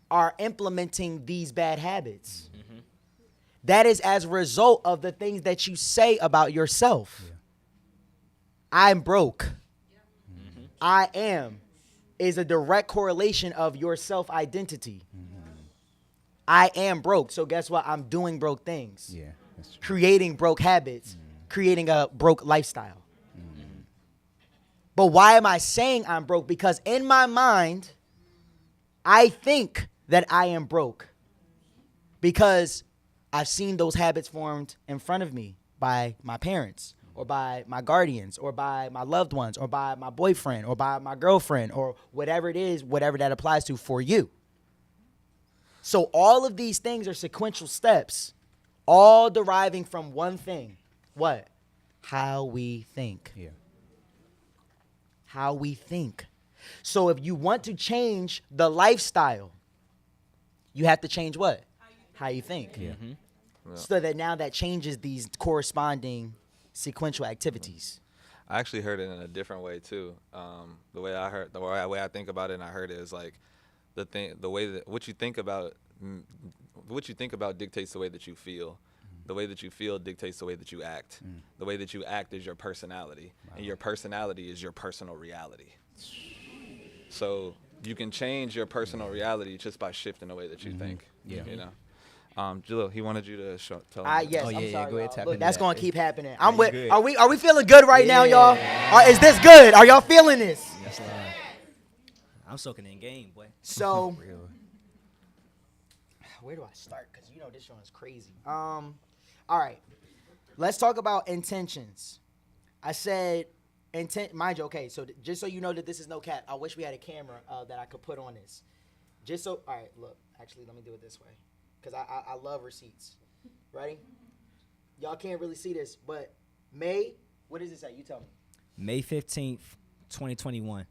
are implementing these bad habits. That is as a result of the things that you say about yourself. I'm broke. I am is a direct correlation of your self-identity. I am broke. So guess what? I'm doing broke things. Yeah, that's true. Creating broke habits, creating a broke lifestyle. But why am I saying I'm broke? Because in my mind, I think that I am broke because I've seen those habits formed in front of me by my parents or by my guardians or by my loved ones or by my boyfriend or by my girlfriend or whatever it is, whatever that applies to for you. So all of these things are sequential steps, all deriving from one thing. What? How we think. Yeah. How we think. So if you want to change the lifestyle, you have to change what? How you think. Yeah. So that now that changes these corresponding sequential activities. I actually heard it in a different way too. The way I think about it, and I heard it is like the way that what you think about dictates the way that you feel. The way that you feel dictates the way that you act. The way that you act is your personality, and your personality is your personal reality. So you can change your personal reality just by shifting the way that you think. Yeah. You know. Jalil, he wanted you to tell him. Yes, Oh, I'm yeah, sorry. go ahead, y'all. tap Look, into that's that. gonna keep happening. you With. good. Are we feeling good right now, y'all? Is this good? Are y'all feeling this? Yes, Lord. I'm soaking in game, boy. So, Real. where do I start? Because you know this one is crazy. All right, let's talk about intentions. I said intent. Mind you, okay. So just so you know that this is no cap, I wish we had a camera that I could put on this. Just so. All right, look. Actually, let me do it this way, because I love receipts. Ready? Y'all can't really see this, but May, what does it say? You tell me. May 15th, 2021.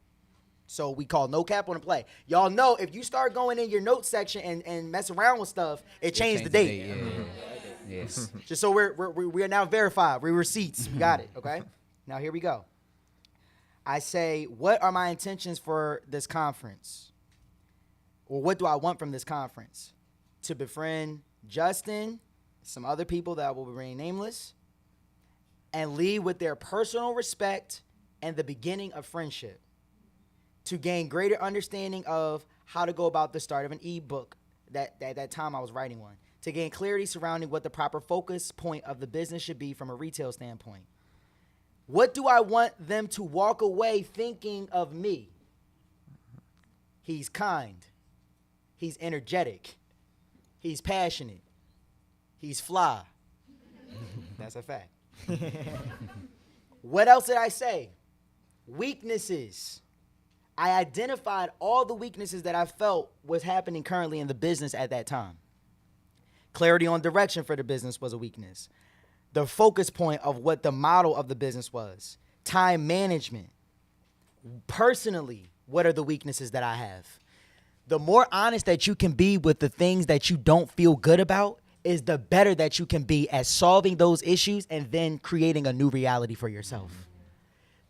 So we call no cap on the play. Y'all know if you start going in your notes section and mess around with stuff, it changed the date. Yeah. Yes. Just so we are now verified. We're receipts. We got it. Okay. Now here we go. I say, what are my intentions for this conference? Or what do I want from this conference? To befriend Justin, some other people that will remain nameless, and lead with their personal respect and the beginning of friendship. To gain greater understanding of how to go about the start of an ebook that time I was writing one. To gain clarity surrounding what the proper focus point of the business should be from a retail standpoint. What do I want them to walk away thinking of me? He's kind. He's energetic. He's passionate. He's fly. That's a fact. What else did I say? Weaknesses. I identified all the weaknesses that I felt was happening currently in the business at that time. Clarity on direction for the business was a weakness. The focus point of what the model of the business was. Time management. Personally, what are the weaknesses that I have? The more honest that you can be with the things that you don't feel good about is the better that you can be at solving those issues and then creating a new reality for yourself.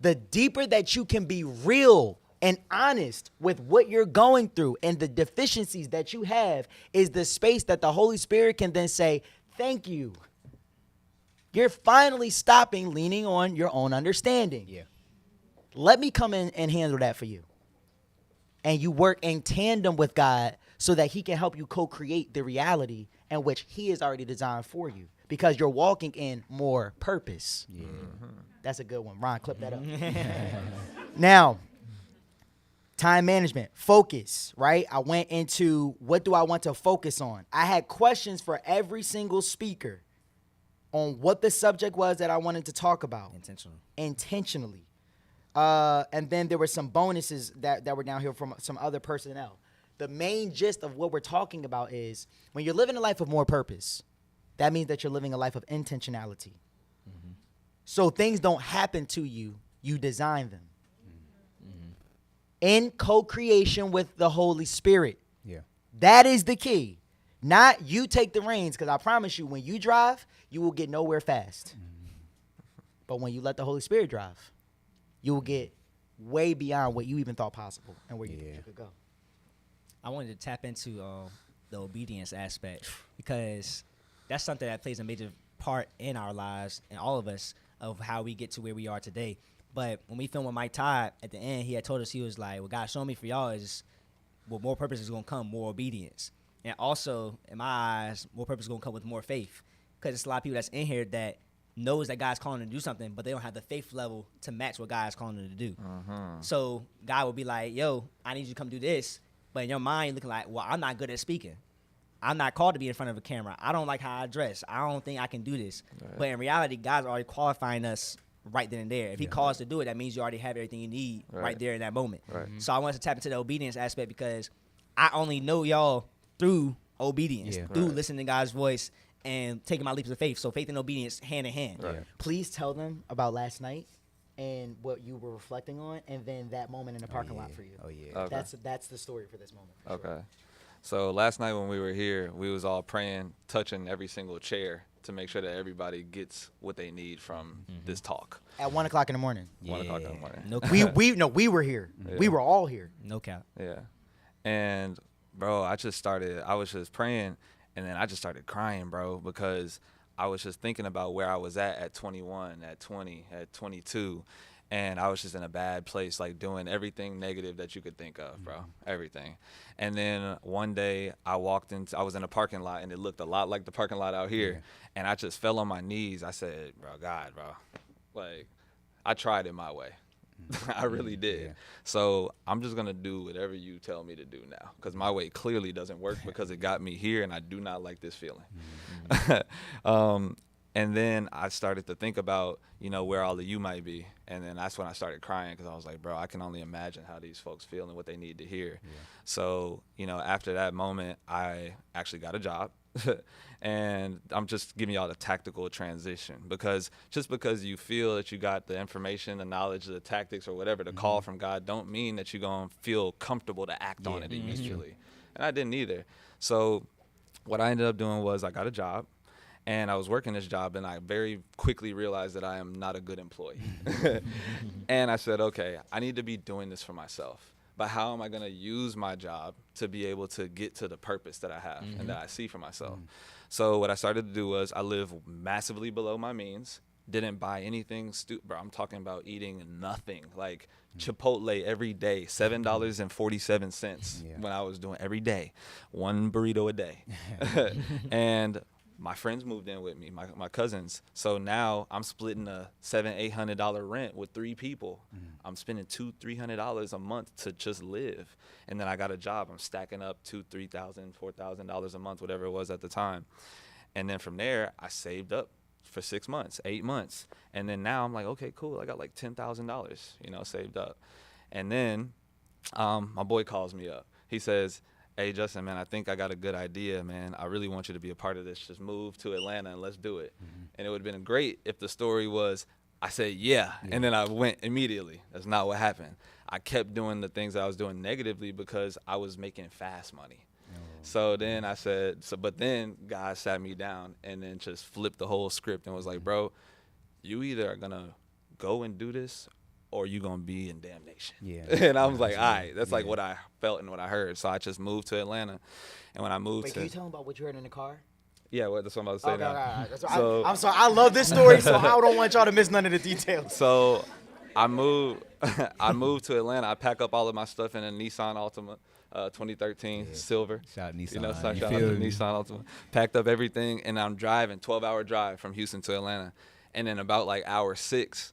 The deeper that you can be real and honest with what you're going through and the deficiencies that you have is the space that the Holy Spirit can then say, thank you. You're finally stopping leaning on your own understanding. Yeah. Let me come in and handle that for you. And you work in tandem with God so that he can help you co-create the reality in which he has already designed for you because you're walking in more purpose. Yeah. That's a good one. Ron, clip that up. Now, time management, focus, right? I went into what do I want to focus on? I had questions for every single speaker on what the subject was that I wanted to talk about. Intentionally. And then there were some bonuses that were down here from some other personnel. The main gist of what we're talking about is when you're living a life of more purpose, that means that you're living a life of intentionality. Mm-hmm. So things don't happen to you, you design them. Mm-hmm. In co-creation with the Holy Spirit. Yeah. That is the key. Not you take the reins, because I promise you, when you drive, you will get nowhere fast. Mm-hmm. But when you let the Holy Spirit drive, you will get way beyond what you even thought possible and where you could go. I wanted to tap into the obedience aspect because that's something that plays a major part in our lives and all of us of how we get to where we are today. But when we filmed with Mike Todd, at the end, he had told us, he was like, what God showed me for y'all is what more purpose is going to come, more obedience. And also, in my eyes, more purpose is going to come with more faith because there's a lot of people that's in here that knows that God's calling them to do something, but they don't have the faith level to match what God's calling them to do. So God will be like, yo, I need you to come do this. But in your mind, you're looking like, well, I'm not good at speaking. I'm not called to be in front of a camera. I don't like how I dress. I don't think I can do this. Right. But in reality, God's already qualifying us right then and there. If he calls us to do it, that means you already have everything you need right there in that moment. Right. So I wanted to tap into the obedience aspect because I only know y'all through obedience, through listening to God's voice and taking my leaps of faith. So faith and obedience hand in hand. Right. Please tell them about last night and what you were reflecting on, and then that moment in the parking lot for you. Oh, yeah. Okay. That's the story for this moment. Okay. Sure. So last night when we were here, we was all praying, touching every single chair to make sure that everybody gets what they need from this talk. At 1 o'clock in the morning. 1 o'clock in the morning. No, we were here. Yeah. We were all here. No cap. Yeah. And, bro, I was just praying, and then I just started crying, bro, because I was just thinking about where I was at 21, at 20, at 22, and I was just in a bad place, like doing everything negative that you could think of, bro, everything. And then one day I was in a parking lot, and it looked a lot like the parking lot out here, and I just fell on my knees. I said, bro, God, bro, like, I tried it my way. I really did. Yeah. So I'm just going to do whatever you tell me to do now because my way clearly doesn't work because it got me here and I do not like this feeling. And then I started to think about, where all of you might be. And then that's when I started crying because I was like, bro, I can only imagine how these folks feel and what they need to hear. Yeah. So, after that moment, I actually got a job. And I'm just giving y'all the tactical transition, because just because you feel that you got the information, the knowledge, the tactics, or whatever, the call from God, don't mean that you're going to feel comfortable to act on it immediately. And I didn't either. So what I ended up doing was I got a job, and I was working this job, and I very quickly realized that I am not a good employee. And I said, okay, I need to be doing this for myself. But how am I going to use my job to be able to get to the purpose that I have and that I see for myself? So what I started to do was I live massively below my means, didn't buy anything stupid. Bro, I'm talking about eating nothing, like Chipotle every day, $7.47 when I was doing every day, one burrito a day. And my friends moved in with me, my cousins. So now I'm splitting a $700-800 rent with 3 people. I'm spending $200-300 a month to just live. And then I got a job. I'm stacking up $2,000-3,000-4,000 a month, whatever it was at the time. And then from there, I saved up for 6 months, 8 months. And then now I'm like, okay, cool. I got like $10,000, saved up. And then my boy calls me up. He says, hey, Justin, man, I think I got a good idea, man. I really want you to be a part of this. Just move to Atlanta and let's do it. And it would have been great if the story was, I said, yeah, and then I went immediately. That's not what happened. I kept doing the things that I was doing negatively because I was making fast money. So then I said, but then God sat me down and then just flipped the whole script and was like, bro, you either are going to go and do this or you going to be in damnation. And I was like, all right, that's like what I felt and what I heard. So I just moved to Atlanta. And when I moved Wait, can you tell them about what you heard in the car? Yeah, well, that's what I'm about to say Okay, now. all right. That's So, I'm sorry. I love this story, so I don't want y'all to miss none of the details. So I moved to Atlanta. I pack up all of my stuff in a Nissan Altima, 2013 silver. Shout out Nissan. Shout out to feel me? Nissan Altima. Packed up everything, and I'm driving, 12-hour drive from Houston to Atlanta. And then about like hour 6,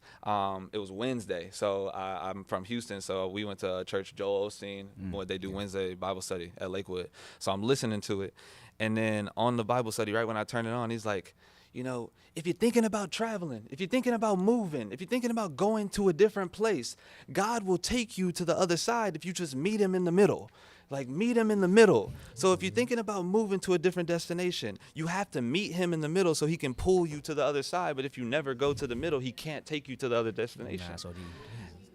it was Wednesday. So I'm from Houston, so we went to a church, Joel Osteen, what they do Wednesday Bible study at Lakewood. So I'm listening to it. And then on the Bible study, right when I turned it on, he's like, if you're thinking about traveling, if you're thinking about moving, if you're thinking about going to a different place, God will take you to the other side if you just meet him in the middle. Like, meet him in the middle. So if you're thinking about moving to a different destination, you have to meet him in the middle so he can pull you to the other side. But if you never go to the middle, he can't take you to the other destination.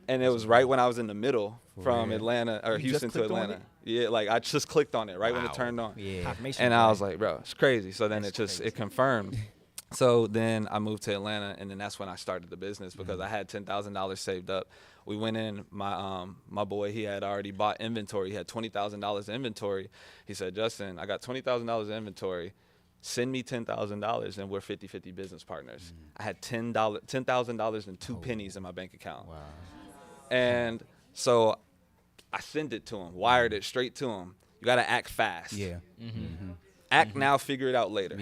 And it was right when I was in the middle from Atlanta or Houston to Atlanta. Yeah, like I just clicked on it right when it turned on. And I was like, bro, it's crazy. So then it confirmed. So then I moved to Atlanta, and then that's when I started the business because I had $10,000 saved up. We went in, my boy, he had already bought inventory. He had $20,000 inventory. He said, Justin, I got $20,000 inventory. Send me $10,000 and we're 50-50 business partners. I had $10,000 and 2 pennies in my bank account. Wow. And so I sent it to him, wired it straight to him. You got to act fast. Act now, figure it out later.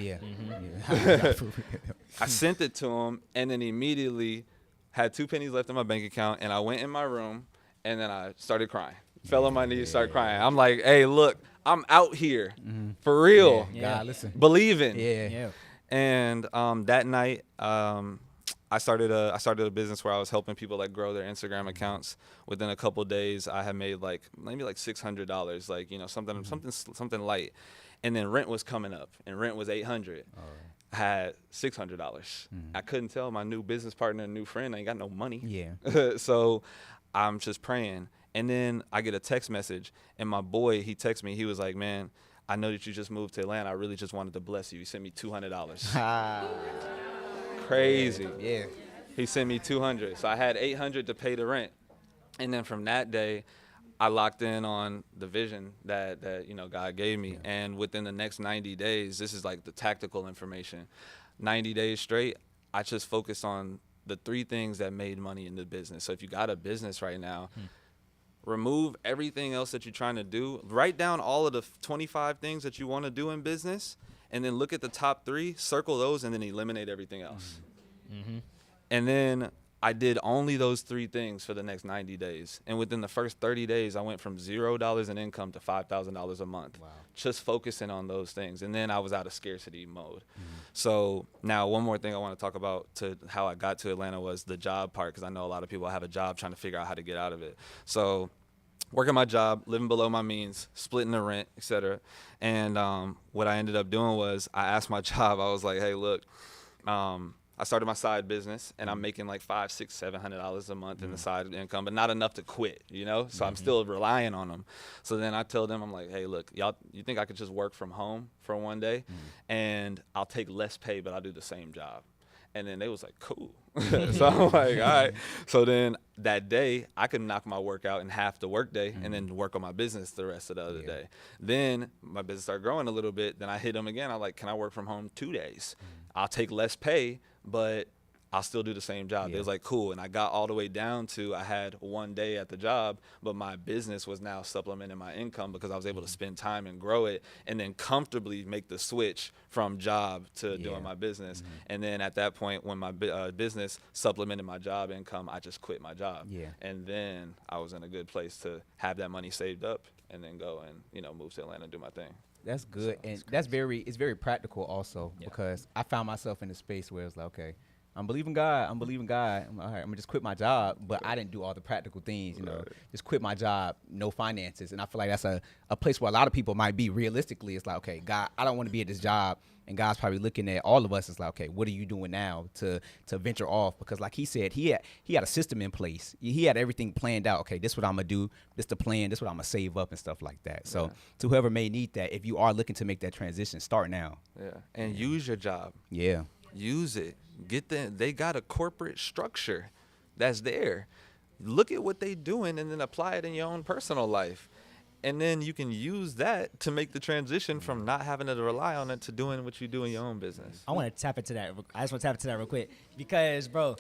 I sent it to him, and then immediately had 2 pennies left in my bank account, and I went in my room, and then I started crying. Fell on my knees, started crying. I'm like, hey, look, I'm out here for real. God, listen. Believing. And that night, I started a business where I was helping people like grow their Instagram accounts. Within a couple of days, I had made maybe $600, like something light. And then rent was coming up, and rent was $800. I had $600. I couldn't tell my new business partner and new friend I ain't got no money. So I'm just praying. And then I get a text message, and my boy, he texts me. He was like, man, I know that you just moved to Atlanta. I really just wanted to bless you. He sent me $200. Crazy. He sent me $200. So I had $800 to pay the rent. And then from that day, I locked in on the vision that God gave me. And within the next 90 days, this is like the tactical information. 90 days straight, I just focused on the 3 things that made money in the business. So if you got a business right now, remove everything else that you're trying to do. Write down all of the 25 things that you want to do in business, and then look at the top 3, circle those, and then eliminate everything else. And then I did only those 3 things for the next 90 days. And within the first 30 days, I went from $0 in income to $5,000 a month. Wow. Just focusing on those things. And then I was out of scarcity mode. So now one more thing I want to talk about to how I got to Atlanta was the job part, because I know a lot of people have a job trying to figure out how to get out of it. So working my job, living below my means, splitting the rent, etc. And what I ended up doing was I asked my job, I was like, hey, look, I started my side business and I'm making like $500, $600, $700 a month in the side income, but not enough to quit, you know? So I'm still relying on them. So then I told them, I'm like, hey, look, y'all, you think I could just work from home for one day and I'll take less pay, but I'll do the same job. And then they was like, cool. So I'm like, all right. So then that day, I could knock my work out in half the work day and then work on my business the rest of the other day. Then my business started growing a little bit. Then I hit them again. I'm like, can I work from home 2 days? I'll take less pay, but I'll still do the same job. They was like, cool. And I got all the way down to I had 1 day at the job, but my business was now supplementing my income because I was able to spend time and grow it and then comfortably make the switch from job to doing my business. And then at that point, when my business supplemented my job income, I just quit my job. And then I was in a good place to have that money saved up and then go and, you know, move to Atlanta and do my thing. That's good. So, and that's it's very practical also because I found myself in a space where it's like, okay, I'm believing God. I'm all right, I'm gonna just quit my job, but I didn't do all the practical things, you know, just quit my job, no finances. And I feel like that's a place where a lot of people might be realistically. It's like, okay, God, I don't want to be at this job. And God's probably looking at all of us as like, okay, what are you doing now to venture off? Because like he said, he had a system in place. He had everything planned out. Okay, this is what I'm going to do. This the plan. This is what I'm going to save up and stuff like that. So to whoever may need that, if you are looking to make that transition, start now. Yeah, and use your job. Yeah. Use it. They got a corporate structure that's there. Look at what they doing and then apply it in your own personal life. And then you can use that to make the transition from not having to rely on it to doing what you do in your own business. I want to tap into that. I just want to tap into that real quick because, bro,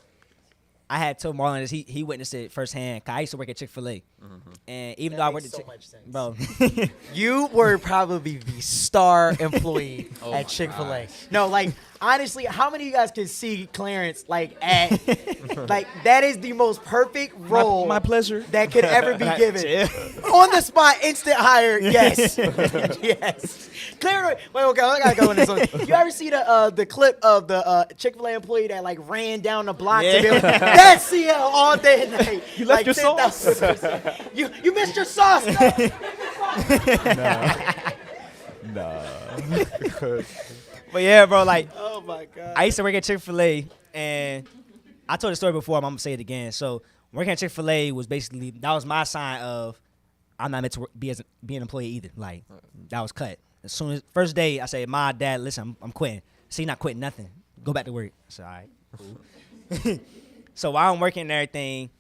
I had told Marlon this. He witnessed it firsthand. 'Cause I used to work at Chick-fil-A. And even though I worked at much sense. bro, You were probably the star employee at Chick-fil-A. No, like, honestly, how many of you guys can see Clarence, like, at, like, that is the most perfect role My pleasure. that could ever be given. On the spot, instant hire, yes. Yes. Clarence, wait, okay, I gotta go in this one. You ever see the clip of the Chick-fil-A employee that, like, ran down the block to be that's CL all day and night. You left like, your sauce? You missed your sauce. Nah. but yeah, bro, like, Oh my God. I used to work at Chick-fil-A, and I told the story before. I'm gonna say it again. So working at Chick-fil-A was basically that was my sign of I'm not meant to be an employee either. Like that was cut as soon as first day. I said, "My dad, listen, I'm quitting." So you're not quitting nothing. Go back to work. I said, "All right, cool." So while I'm working and everything,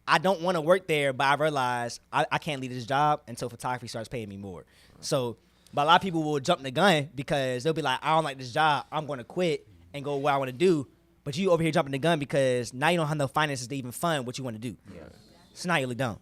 I don't want to work there, but I realize I can't leave this job until photography starts paying me more. So, but a lot of people will jump the gun because they'll be like, I don't like this job. I'm going to quit and go what I want to do. But you over here jumping the gun because now you don't have no finances to even fund what you want to do. Yeah. So now you look dumb.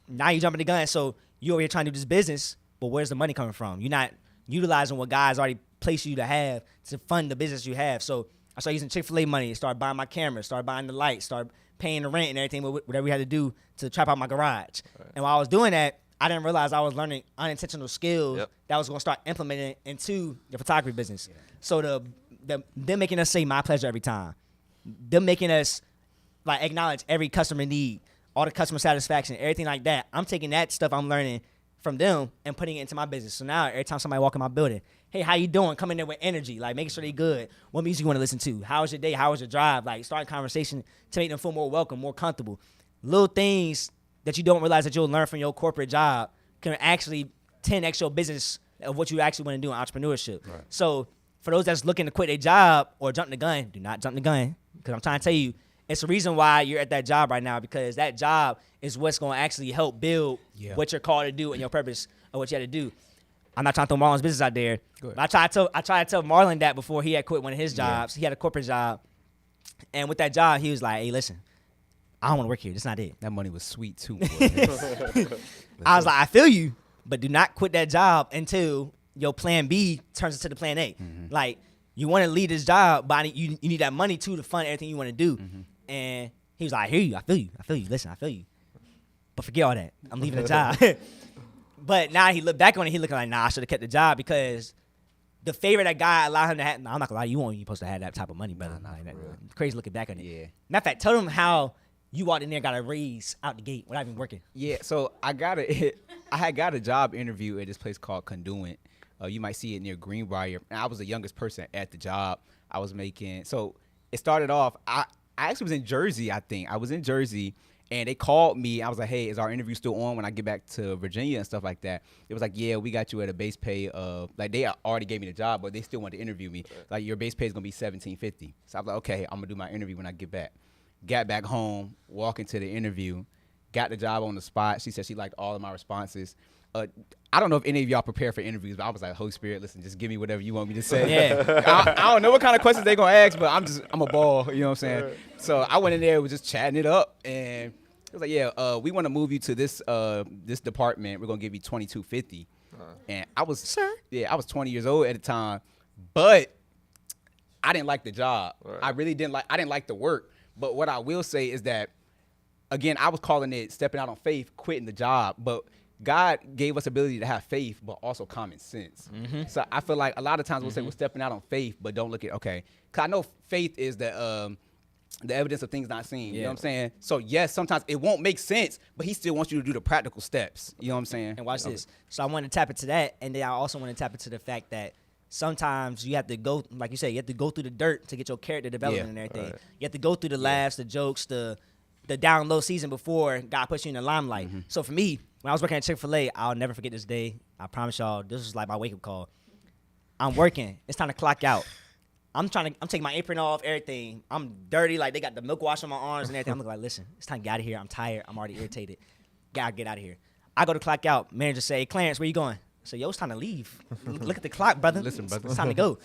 Now you jumping the gun. So you over here trying to do this business, but where's the money coming from? You're not utilizing what God's already placed you to have to fund the business you have. So I started using Chick-fil-A money, started buying my camera, started buying the lights, started paying the rent and everything, whatever we had to do to trap out my garage. Right. And while I was doing that, I didn't realize I was learning unintentional skills that I was going to start implementing into the photography business. Yeah. So them making us say my pleasure every time, them making us like acknowledge every customer need, all the customer satisfaction, everything like that. I'm taking that stuff I'm learning from them and putting it into my business. So now every time somebody walk in my building, hey, how you doing? Come in there with energy, like making sure they good. What music you want to listen to? How was your day? How was your drive? Like starting conversation to make them feel more welcome, more comfortable. Little things that you don't realize that you'll learn from your corporate job can actually 10x your business of what you actually want to do in entrepreneurship. Right. So for those that's looking to quit their job or jump the gun, do not jump the gun. Because I'm trying to tell you, it's the reason why you're at that job right now, because that job is what's going to actually help build what you're called to do and your purpose of what you had to do. I'm not trying to throw Marlon's business out there. But I tried to tell Marlon that before he had quit one of his jobs. He had a corporate job. And with that job, he was like, hey, listen, I don't want to work here. That's not it. That money was sweet, too. I was like, I feel you, but do not quit that job until your plan B turns into the plan A. Mm-hmm. Like, you want to leave this job, but you need that money, too, to fund everything you want to do. Mm-hmm. And he was like, I hear you. I feel you. Listen, I feel you. But forget all that. I'm leaving the job. But now he looked back on it. He looking like, nah, I should have kept the job because the favor that God allowed him to have. Nah, I'm not going to lie. You weren't supposed to have that type of money, brother. Nah, that, crazy looking back on it. Yeah. Matter of fact, tell him how you walked in there, got a raise out the gate without even working? Yeah, so I had got a job interview at this place called Conduent. You might see it near Greenbrier. And I was the youngest person at the job. I was making, so it started off, I actually was in Jersey, I think. I was in Jersey, and they called me. I was like, hey, is our interview still on when I get back to Virginia and stuff like that? It was like, yeah, we got you at a base pay of, like, they already gave me the job, but they still wanted to interview me. Like, your base pay is going to be $17.50. So I was like, okay, I'm going to do my interview when I get back. Got back home, walked into the interview, got the job on the spot. She said she liked all of my responses. I don't know if any of y'all prepare for interviews, but I was like, Holy Spirit, listen, just give me whatever you want me to say. Yeah. I don't know what kind of questions they gonna ask, but I'm a ball, you know what I'm saying? So I went in there, was just chatting it up, and it was like, yeah, we want to move you to this department. We're gonna give you $22.50. And I was 20 years old at the time, but I didn't like the job. Right. I didn't like the work. But what I will say is that, again, I was calling it stepping out on faith, quitting the job, but God gave us ability to have faith, but also common sense. Mm-hmm. So I feel like a lot of times we'll say we're stepping out on faith, but don't look at, okay. Because I know faith is the evidence of things not seen. You know what I'm saying? So, yes, sometimes it won't make sense, but he still wants you to do the practical steps. You know what I'm saying? And watch this. So I want to tap into that, and then I also want to tap into the fact that sometimes you have to go, like you said, you have to go through the dirt to get your character development and everything. Right. You have to go through the laughs, the jokes, the down low season before God puts you in the limelight. So for me, when I was working at Chick-fil-A, I'll never forget this day. I promise y'all, this was like my wake-up call. I'm working. It's time to clock out. I'm taking my apron off, everything. I'm dirty, like they got the milk wash on my arms and everything. I'm looking like, listen, it's time to get out of here. I'm tired. I'm already irritated. Gotta get out of here. I go to clock out. Manager say, hey, Clarence, where you going? I said, yo, it's time to leave. Look at the clock, brother. Listen, brother. It's time to go.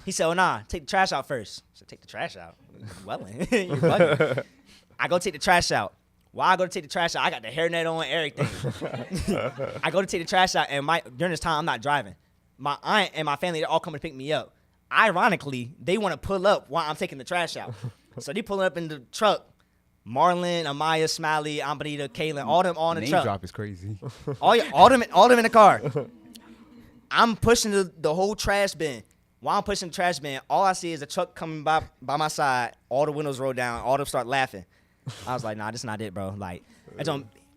He said, oh, nah, take the trash out first. I said, take the trash out? Well, you're bugging. I go take the trash out. While I go to take the trash out, I got the hairnet on, everything. I go to take the trash out, and during this time, I'm not driving. My aunt and my family, they're all coming to pick me up. Ironically, they want to pull up while I'm taking the trash out. So they pulling up in the truck. Marlon, Amaya, Smiley, Amanita, Kaylin, all them all in the Name truck. drop is crazy. All them in the car. I'm pushing the whole trash bin. While I'm pushing the trash bin, all I see is a truck coming by my side. All the windows roll down. All of them start laughing. I was like, nah, this is not it, bro. Like,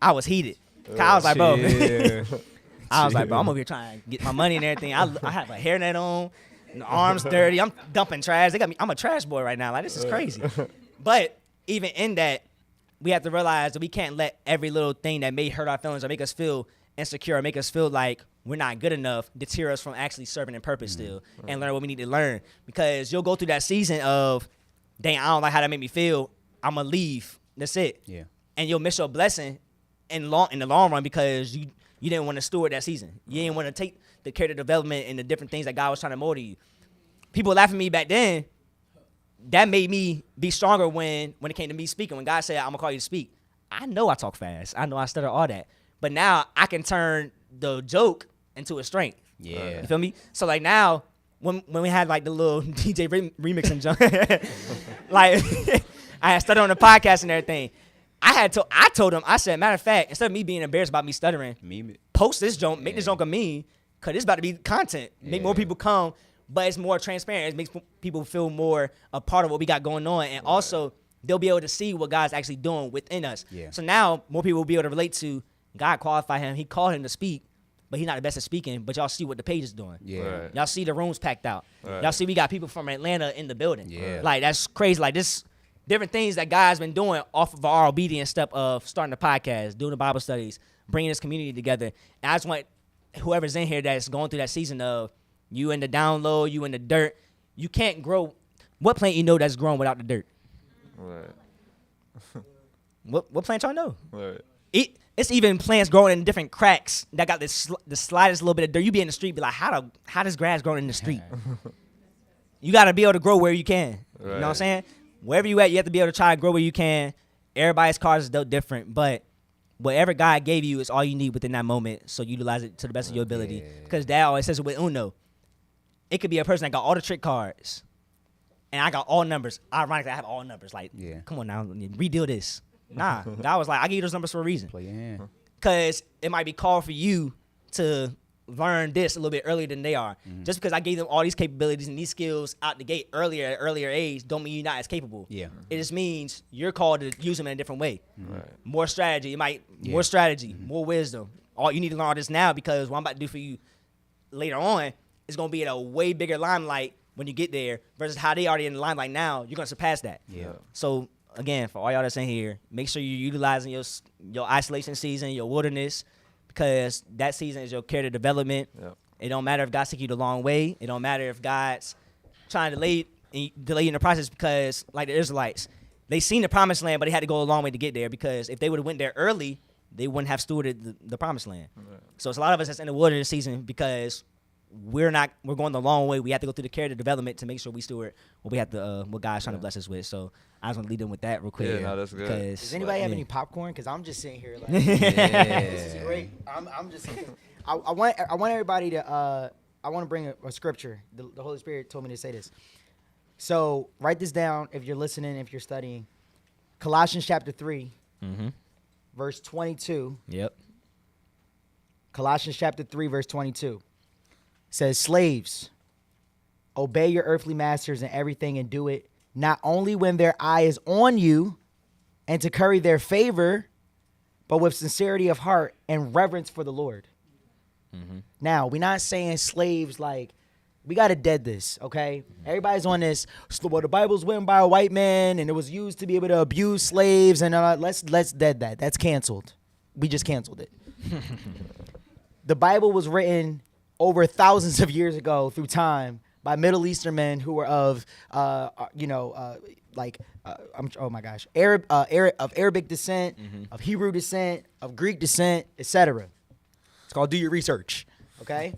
I was heated. I was like, bro. I was like, bro, I'm over here trying to get my money and everything. I have a hairnet on, the arms dirty. I'm dumping trash. They got me. I'm a trash boy right now. Like, this is crazy. But even in that, we have to realize that we can't let every little thing that may hurt our feelings or make us feel insecure or make us feel like we're not good enough deter us from actually serving in purpose still and learn what we need to learn. Because you'll go through that season of, dang, I don't like how that made me feel. I'm going to leave. That's it. Yeah. And you'll miss your blessing in the long run because you didn't want to steward that season. You didn't want to take the character development and the different things that God was trying to mold you. People laughing at me back then. That made me be stronger when it came to me speaking. When God said, I'm going to call you to speak. I know I talk fast. I know I stutter, all that. But now I can turn the joke into a strength. Yeah. You feel me? So, like, now, when we had, like, the little DJ remixing junk, like, I had stuttered on the podcast and everything. I told him, I said, matter of fact, instead of me being embarrassed about me stuttering, Meme it. post this joke, make this joke a meme, because it's about to be content. Make more people come, but it's more transparent. It makes people feel more a part of what we got going on. And also, they'll be able to see what God's actually doing within us. Yeah. So now, more people will be able to relate to God qualified him. He called him to speak, but he's not the best at speaking. But y'all see what the page is doing. Yeah. Right. Y'all see the rooms packed out. Right. Y'all see we got people from Atlanta in the building. Yeah. Like, that's crazy. Like, this different things that God's been doing off of our obedient step of starting the podcast, doing the Bible studies, bringing this community together. And I just want whoever's in here that's going through that season of you in the down low, you in the dirt, you can't grow. What plant you know that's growing without the dirt? Right. What plant y'all know? Right. It's even plants growing in different cracks that got the slightest little bit of dirt. You be in the street, be like, how does grass grow in the street? You got to be able to grow where you can. You know what I'm Right. saying? Wherever you at, you have to be able to try to grow where you can. Everybody's cars is different, but whatever God gave you is all you need within that moment, so utilize it to the best of your ability. Because Dad always says it with Uno. It could be a person that got all the trick cards, and I got all numbers. Ironically, I have all numbers. Like, come on now, redeal this. Nah, God was like, I give you those numbers for a reason. Play your hand. Because it might be called for you to learn this a little bit earlier than they are. Just because I gave them all these capabilities and these skills out the gate earlier at earlier age, don't mean you're not as capable. Yeah. It just means you're called to use them in a different way. Right. More strategy. More strategy, more wisdom. All you need to learn all this now, because what I'm about to do for you later on is going to be at a way bigger limelight when you get there versus how they already in the limelight now. You're going to surpass that. Yeah. So again, for all y'all that's in here, make sure you're utilizing your isolation season, your wilderness, because that season is your character development. Yep. It don't matter if God took you the long way. It don't matter if God's trying to delay you in the process, because like the Israelites, they seen the promised land, but they had to go a long way to get there, because if they would have went there early, they wouldn't have stewarded the promised land. Right. So it's a lot of us that's in the wilderness season because we're going the long way. We have to go through the character development to make sure we steward what God's trying to bless us with. So I just want to lead them with that real quick. Yeah, no, that's good. Does anybody have any popcorn? Because I'm just sitting here like, this is great. I'm just. I want everybody to. I want to bring a scripture. The Holy Spirit told me to say this. So write this down if you're listening, if you're studying. Colossians chapter 3, verse 22. Yep. Colossians chapter 3, verse 22. Says, slaves, obey your earthly masters in everything, and do it not only when their eye is on you and to curry their favor, but with sincerity of heart and reverence for the Lord. Now, we're not saying slaves like, we got to dead this, okay? Everybody's on this, well, the Bible's written by a white man and it was used to be able to abuse slaves, and let's dead that. That's canceled. We just canceled it. The Bible was written over thousands of years ago through time by Middle Eastern men who were of, of Arabic descent, of Hebrew descent, of Greek descent, etc. It's called do your research, okay?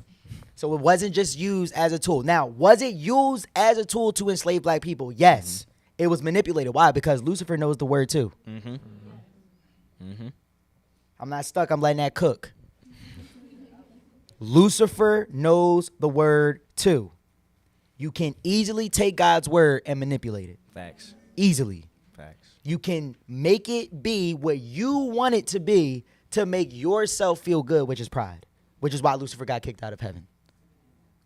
So it wasn't just used as a tool. Now, was it used as a tool to enslave black people? Yes. It was manipulated. Why? Because Lucifer knows the word too. I'm not stuck. I'm letting that cook. Lucifer knows the word too. You can easily take God's word and manipulate it. Facts. Easily. Facts. You can make it be what you want it to be to make yourself feel good, which is pride, which is why Lucifer got kicked out of heaven,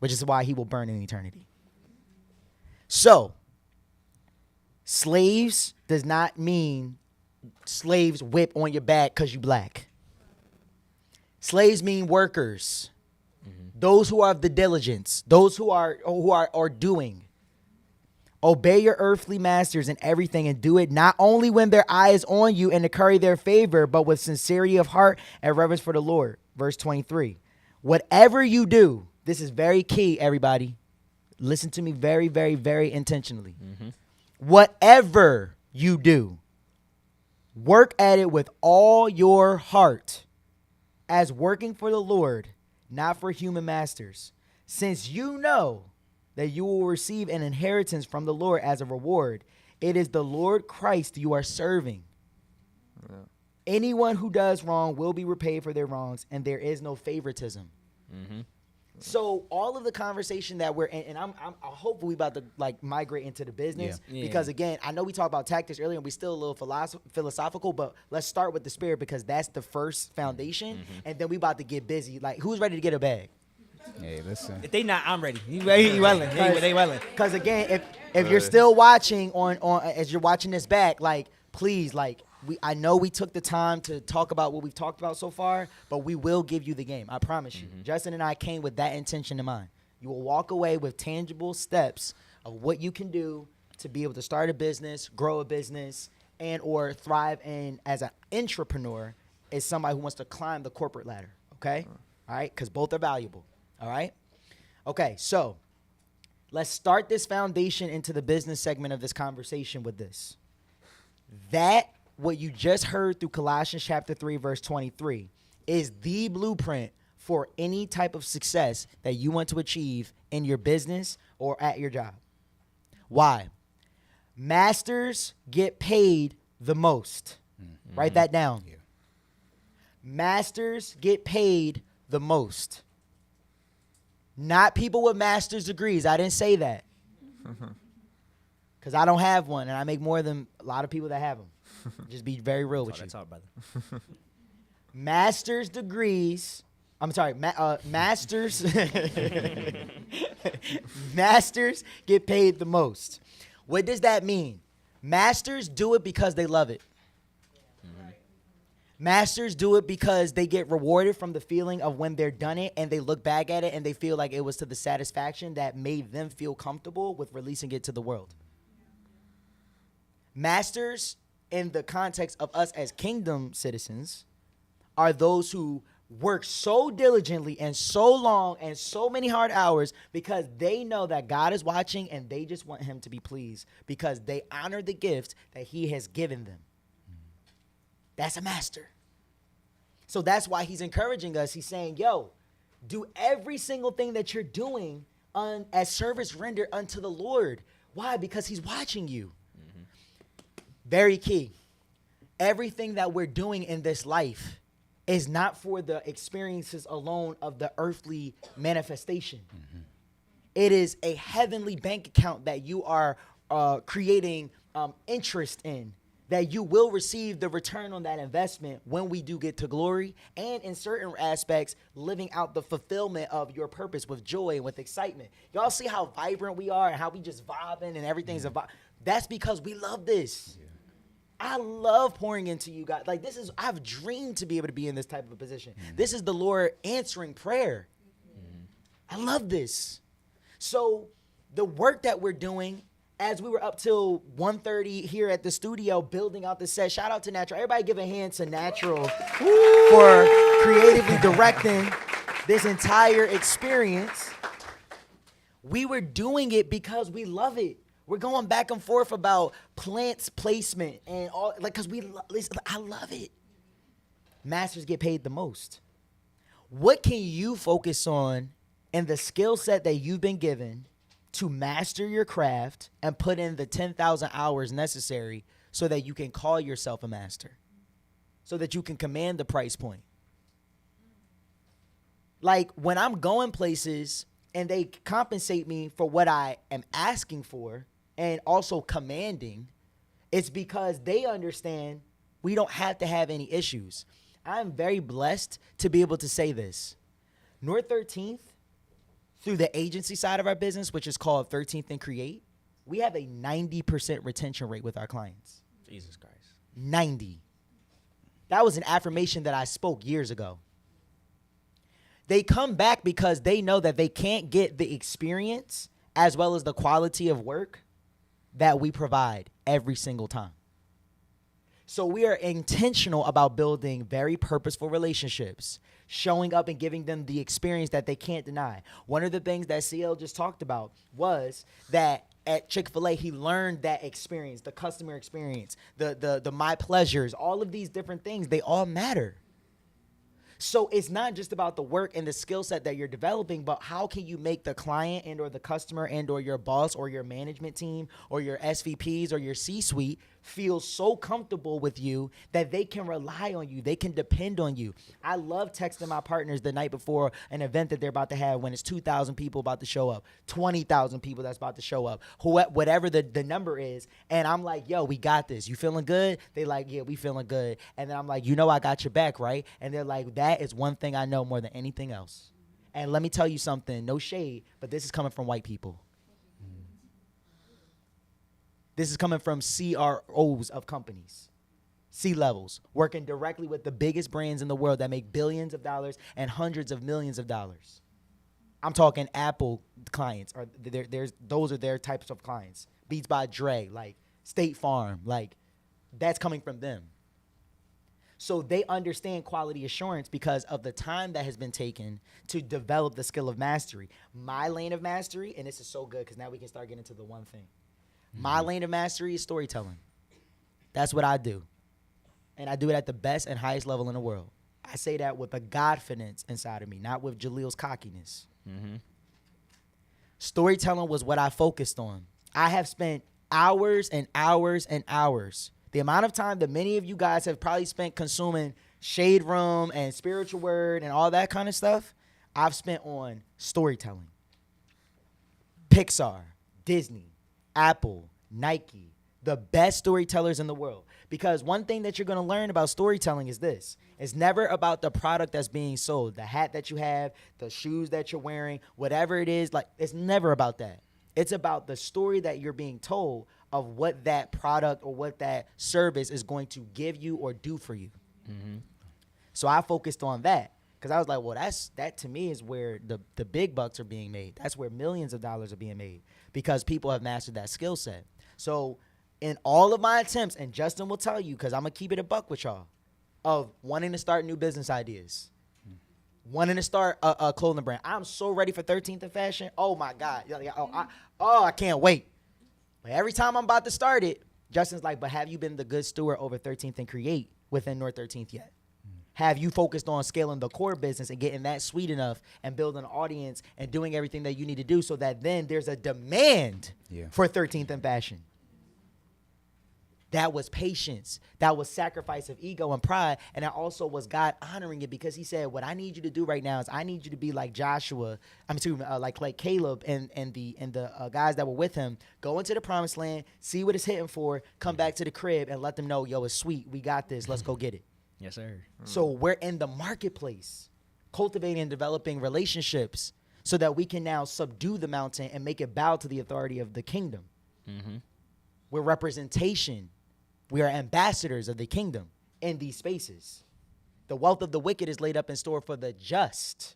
which is why he will burn in eternity. So, slaves does not mean slaves whip on your back because you black. Slaves mean workers. Those who are of the diligence, those who are doing. Obey your earthly masters in everything, and do it not only when their eye is on you and to curry their favor, but with sincerity of heart and reverence for the Lord. Verse 23. Whatever you do, this is very key, everybody. Listen to me very, very, very intentionally. Whatever you do, work at it with all your heart, as working for the Lord, not for human masters, since you know that you will receive an inheritance from the Lord as a reward. It is the Lord Christ you are serving. Yeah. Anyone who does wrong will be repaid for their wrongs, and there is no favoritism. So all of the conversation that we're in, and I'm hopefully about to like migrate into the business, because again, I know we talked about tactics earlier and we still a little philosophical, but let's start with the spirit, because that's the first foundation, and then we about to get busy. Like, who's ready to get a bag? Hey, listen. If they not, I'm ready. You ready? You willing? They willing. Because again, if you're still watching on as you're watching this back, like, please, like, I know we took the time to talk about what we've talked about so far, but we will give you the game. I promise you. Justin and I came with that intention in mind. You will walk away with tangible steps of what you can do to be able to start a business, grow a business, and or thrive in as an entrepreneur, as somebody who wants to climb the corporate ladder. Okay? All right? Because both are valuable. All right? Okay, so let's start this foundation into the business segment of this conversation with this. That what you just heard through Colossians chapter 3, verse 23 is the blueprint for any type of success that you want to achieve in your business or at your job. Why? Masters get paid the most. Write that down. Yeah. Masters get paid the most. Not people with master's degrees. I didn't say that. Because I don't have one, and I make more than a lot of people that have them. Just be very real with you. That's all, brother. Master's degrees I'm sorry, masters. Masters get paid the most. What does that mean? Masters do it because they love it. Masters do it because they get rewarded from the feeling of when they're done it and they look back at it and they feel like it was to the satisfaction that made them feel comfortable with releasing it to the world. Masters, in the context of us as kingdom citizens, are those who work so diligently and so long and so many hard hours because they know that God is watching and they just want him to be pleased because they honor the gift that he has given them. That's a master. So that's why he's encouraging us. He's saying, yo, do every single thing that you're doing as service rendered unto the Lord. Why? Because he's watching you. Mm-hmm. Very key. Everything that we're doing in this life is not for the experiences alone of the earthly manifestation. Mm-hmm. It is a heavenly bank account that you are creating interest in, that you will receive the return on that investment when we do get to glory, and in certain aspects, living out the fulfillment of your purpose with joy and with excitement. Y'all see how vibrant we are and how we just vibing and everything's a vibe? That's because we love this. Yeah. I love pouring into you guys. Like, I've dreamed to be able to be in this type of a position. Mm-hmm. This is the Lord answering prayer. Mm-hmm. I love this. So the work that we're doing, as we were up till 1:30 here at the studio building out the set, shout out to Natural. Everybody give a hand to Natural for creatively directing this entire experience. We were doing it because we love it. We're going back and forth about plants placement and all, like, because I love it. Masters get paid the most. What can you focus on in the skill set that you've been given to master your craft and put in the 10,000 hours necessary so that you can call yourself a master, so that you can command the price point? Like, when I'm going places and they compensate me for what I am asking for and also commanding, it's because they understand we don't have to have any issues. I'm very blessed to be able to say this. North 13th, through the agency side of our business, which is called 13th and Create, we have a 90% retention rate with our clients. Jesus Christ. 90. That was an affirmation that I spoke years ago. They come back because they know that they can't get the experience as well as the quality of work that we provide every single time. So we are intentional about building very purposeful relationships, showing up and giving them the experience that they can't deny. One of the things that CL just talked about was that at Chick-fil-A, he learned that experience, the customer experience, the my pleasures, all of these different things, they all matter. So it's not just about the work and the skill set that you're developing, but how can you make the client and or the customer and or your boss or your management team or your SVPs or your C-suite feel so comfortable with you that they can rely on you, they can depend on you. I love texting my partners the night before an event that they're about to have when it's 2,000 people about to show up, 20,000 people that's about to show up, whatever the number is. And I'm like, yo, we got this. You feeling good? They like, yeah, we feeling good. And then I'm like, you know, I got your back, right? And they're like, that is one thing I know more than anything else. And let me tell you something, no shade, but this is coming from white people. This is coming from CROs of companies, C-levels, working directly with the biggest brands in the world that make billions of dollars and hundreds of millions of dollars. I'm talking Apple clients, or those are their types of clients. Beats by Dre, like State Farm, like that's coming from them. So they understand quality assurance because of the time that has been taken to develop the skill of mastery. My lane of mastery, and this is so good because now we can start getting into the one thing. My lane of mastery is storytelling. That's what I do. And I do it at the best and highest level in the world. I say that with a confidence inside of me, not with Jalil's cockiness. Mm-hmm. Storytelling was what I focused on. I have spent hours and hours and hours. The amount of time that many of you guys have probably spent consuming Shade Room and Spiritual Word and all that kind of stuff, I've spent on storytelling. Pixar, Disney, Apple, Nike, The best storytellers in the world. Because one thing that you're going to learn about storytelling is this. It's never about the product that's being sold, the hat that you have, the shoes that you're wearing, whatever it is. Like, it's never about that. It's about the story that you're being told of what that product or what that service is going to give you or do for you. So I focused on that because I was like, well, that to me is where the big bucks are being made. That's where millions of dollars are being made because people have mastered that skill set. So in all of my attempts, and Justin will tell you, because I'm going to keep it a buck with y'all, of wanting to start new business ideas, wanting to start a clothing brand. I'm so ready for 13th and Fashion. Oh, my God. I can't wait. But every time I'm about to start it, Justin's like, but have you been the good steward over 13th and Create within North 13th yet? Have you focused on scaling the core business and getting that sweet enough and building an audience and doing everything that you need to do so that then there's a demand for 13th and Fashion? That was patience. That was sacrifice of ego and pride. And that also was God honoring it because he said, what I need you to do right now is I need you to be like Joshua, like Caleb and the guys that were with him. Go into the promised land, see what it's hitting for, come back to the crib and let them know, yo, it's sweet. We got this. Let's go get it. Yes, sir. So we're in the marketplace, cultivating and developing relationships so that we can now subdue the mountain and make it bow to the authority of the kingdom. We're representation. We are ambassadors of the kingdom in these spaces. The wealth of the wicked is laid up in store for the just.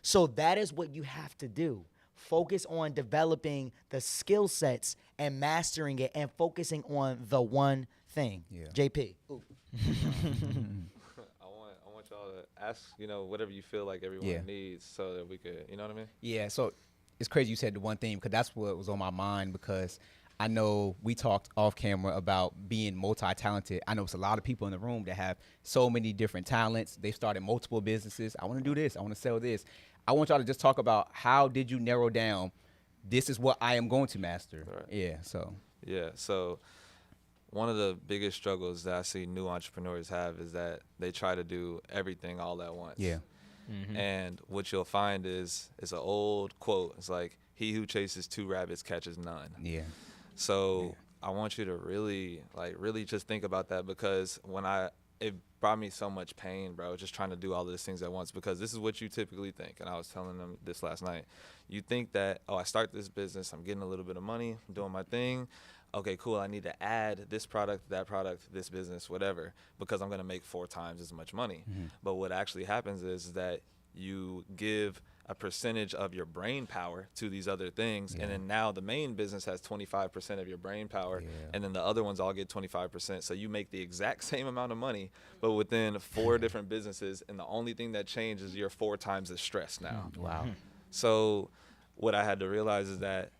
So that is what you have to do. Focus on developing the skill sets and mastering it and focusing on the one thing. JP. Ooh. I want y'all to ask, whatever you feel like everyone needs so that we could, you know what I mean? Yeah, so it's crazy you said the one thing because that's what was on my mind because I know we talked off camera about being multi-talented. I know it's a lot of people in the room that have so many different talents. They've started multiple businesses. I want to do this. I want to sell this. I want y'all to just talk about how did you narrow down, this is what I am going to master. Right. So one of the biggest struggles that I see new entrepreneurs have is that they try to do everything all at once. And what you'll find is it's an old quote. It's like, he who chases two rabbits catches none. So I want you to really just think about that because it brought me so much pain, bro, just trying to do all of these things at once because this is what you typically think. And I was telling them this last night. You think that, I start this business, I'm getting a little bit of money, I'm doing my thing. Okay, cool, I need to add this product, that product, this business, whatever, because I'm going to make 4 times as much money. But what actually happens is that you give a percentage of your brain power to these other things, and then now the main business has 25% of your brain power, and then the other ones all get 25%. So you make the exact same amount of money, but within 4 different businesses, and the only thing that changes is you're 4 times as stressed now. Wow. So what I had to realize is that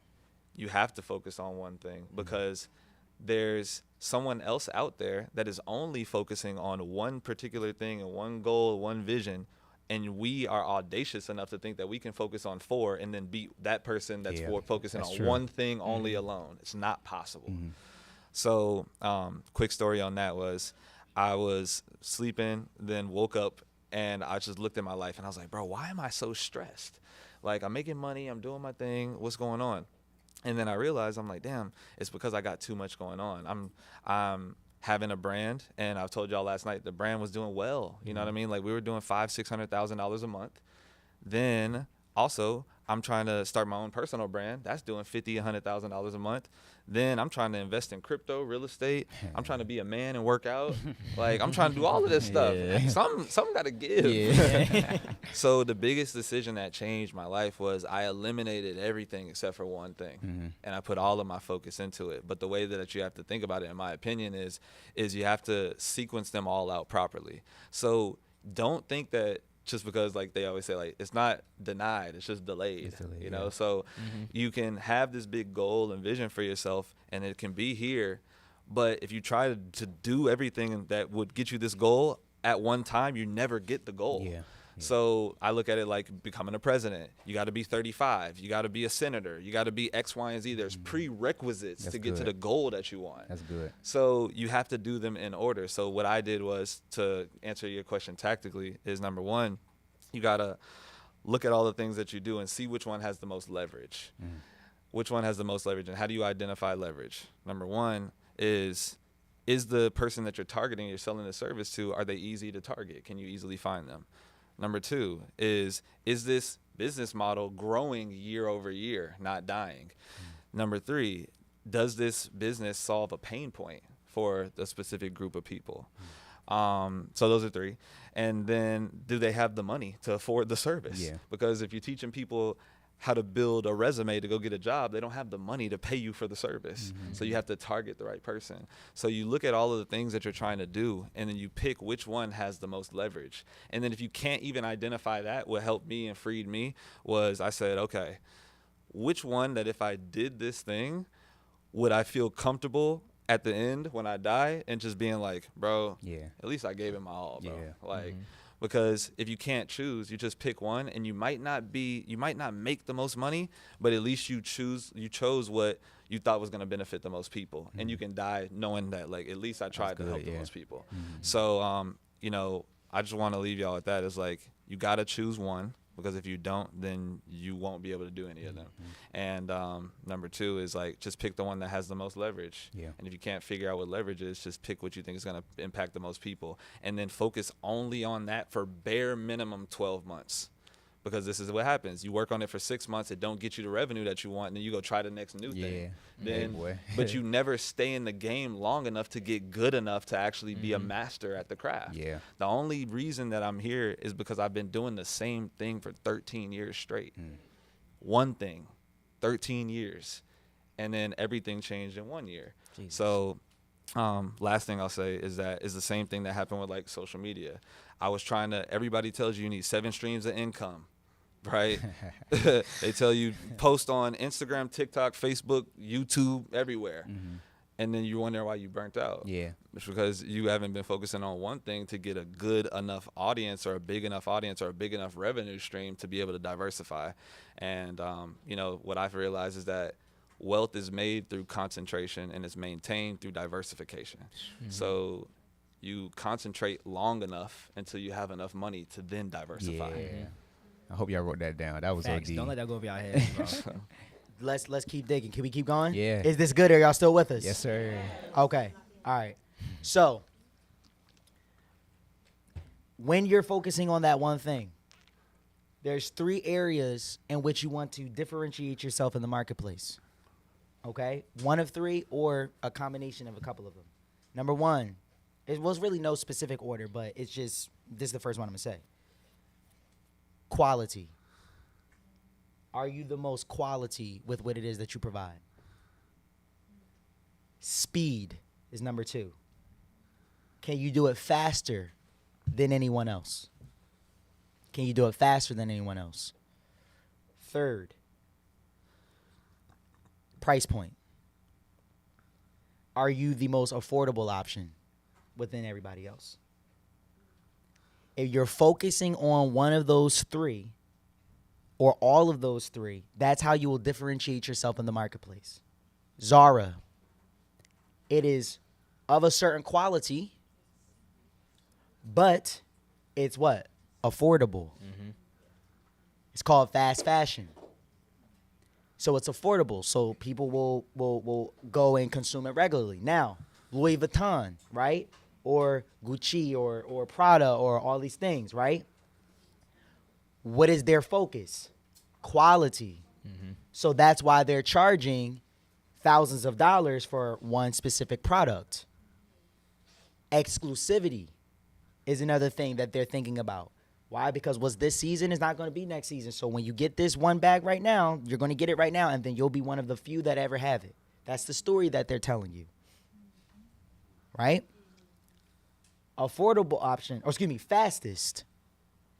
you have to focus on one thing because there's someone else out there that is only focusing on one particular thing and one goal, one vision. And we are audacious enough to think that we can focus on 4 and then beat that person that's focusing on true. one thing only alone. It's not possible. So quick story on that was I was sleeping, then woke up, and I just looked at my life, and I was like, bro, why am I so stressed? Like, I'm making money, I'm doing my thing, what's going on? And then I realized, I'm like, damn, it's because I got too much going on. I'm having a brand, and I told y'all last night the brand was doing well. You know what I mean? Like we were doing $500,000-$600,000 a month. Then also I'm trying to start my own personal brand. That's doing $50,000-$100,000 a month. Then I'm trying to invest in crypto, real estate. I'm trying to be a man and work out. Like I'm trying to do all of this stuff. Something got to give. So the biggest decision that changed my life was I eliminated everything except for one thing, and I put all of my focus into it. But the way that you have to think about it, in my opinion, is you have to sequence them all out properly. So don't think that just because, like they always say, like it's not denied, it's just delayed. You know, so you can have this big goal and vision for yourself, and it can be here. But if you try to do everything that would get you this goal at one time, you never get the goal. So I look at it like becoming a president. You got to be 35. You got to be a senator. You got to be X, Y, and Z. There's prerequisites to get to the goal that you want. That's good. So you have to do them in order. So what I did was, to answer your question tactically, is number one, you got to look at all the things that you do and see which one has the most leverage. which one has the most leverage, and how do you identify leverage? Number one is the person that you're targeting, you're selling the service to, are they easy to target? Can you easily find them? Number two is this business model growing year over year, not dying? Number three, does this business solve a pain point for a specific group of people? So those are three. And then do they have the money to afford the service? Yeah. Because if you're teaching people how to build a resume to go get a job, they don't have the money to pay you for the service. So you have to target the right person. So you look at all of the things that you're trying to do, and then you pick which one has the most leverage. And then if you can't even identify that, what helped me and freed me was I said, okay, which one that if I did this thing, would I feel comfortable at the end when I die and just being like, bro, at least I gave it my all, bro. Like, because if you can't choose, you just pick one, and you might not make the most money, but at least you chose what you thought was going to benefit the most people. And you can die knowing that, like, at least I tried to help the most people. So, you know, I just want to leave y'all with that. It's like, you got to choose one, because if you don't, then you won't be able to do any of them. And number two is, like, just pick the one that has the most leverage. And if you can't figure out what leverage is, just pick what you think is going to impact the most people, and then focus only on that for bare minimum 12 months. Because this is what happens. You work on it for 6 months, it don't get you the revenue that you want, and then you go try the next new thing. But you never stay in the game long enough to get good enough to actually be a master at the craft. The only reason that I'm here is because I've been doing the same thing for 13 years straight. One thing, 13 years. And then everything changed in 1 year. Jesus. So last thing I'll say is that is the same thing that happened with, like, social media. I was trying to, everybody tells you need 7 streams of income, right? They tell you post on Instagram, TikTok, Facebook, YouTube, everywhere. And then you wonder why you burnt out. It's because you haven't been focusing on one thing to get a good enough audience, or a big enough audience, or a big enough revenue stream to be able to diversify. And, you know, what I've realized is that wealth is made through concentration, and it's maintained through diversification. So you concentrate long enough until you have enough money to then diversify. I hope y'all wrote that down. That was Facts. OD. Don't let that go over y'all heads, bro. Let's keep digging. Can we keep going? Yeah. Is this good? Are y'all still with us? Yes, sir. Okay. All right. So when you're focusing on that one thing, there's 3 areas in which you want to differentiate yourself in the marketplace. Okay? One of 3 or a combination of a couple of them. Number 1, it was really no specific order, but it's just, this is the first one I'm going to say. Quality. Are you the most quality with what it is that you provide? Speed is number 2. Can you do it faster than anyone else? Can you do it faster than anyone else? Third, price point. Are you the most affordable option within everybody else? If you're focusing on one of those 3 or all of those 3, that's how you will differentiate yourself in the marketplace. Zara, it is of a certain quality, but it's what? Affordable. It's called fast fashion. So it's affordable, so people will go and consume it regularly. Now, Louis Vuitton, right? Or Gucci or Prada or all these things, right? What is their focus? Quality. So that's why they're charging thousands of dollars for one specific product. Exclusivity is another thing that they're thinking about. Why? Because what's this season is not going to be next season. So when you get this one bag right now, you're going to get it right now, and then you'll be one of the few that ever have it. That's the story that they're telling you. Right? Affordable option, or excuse me, fastest.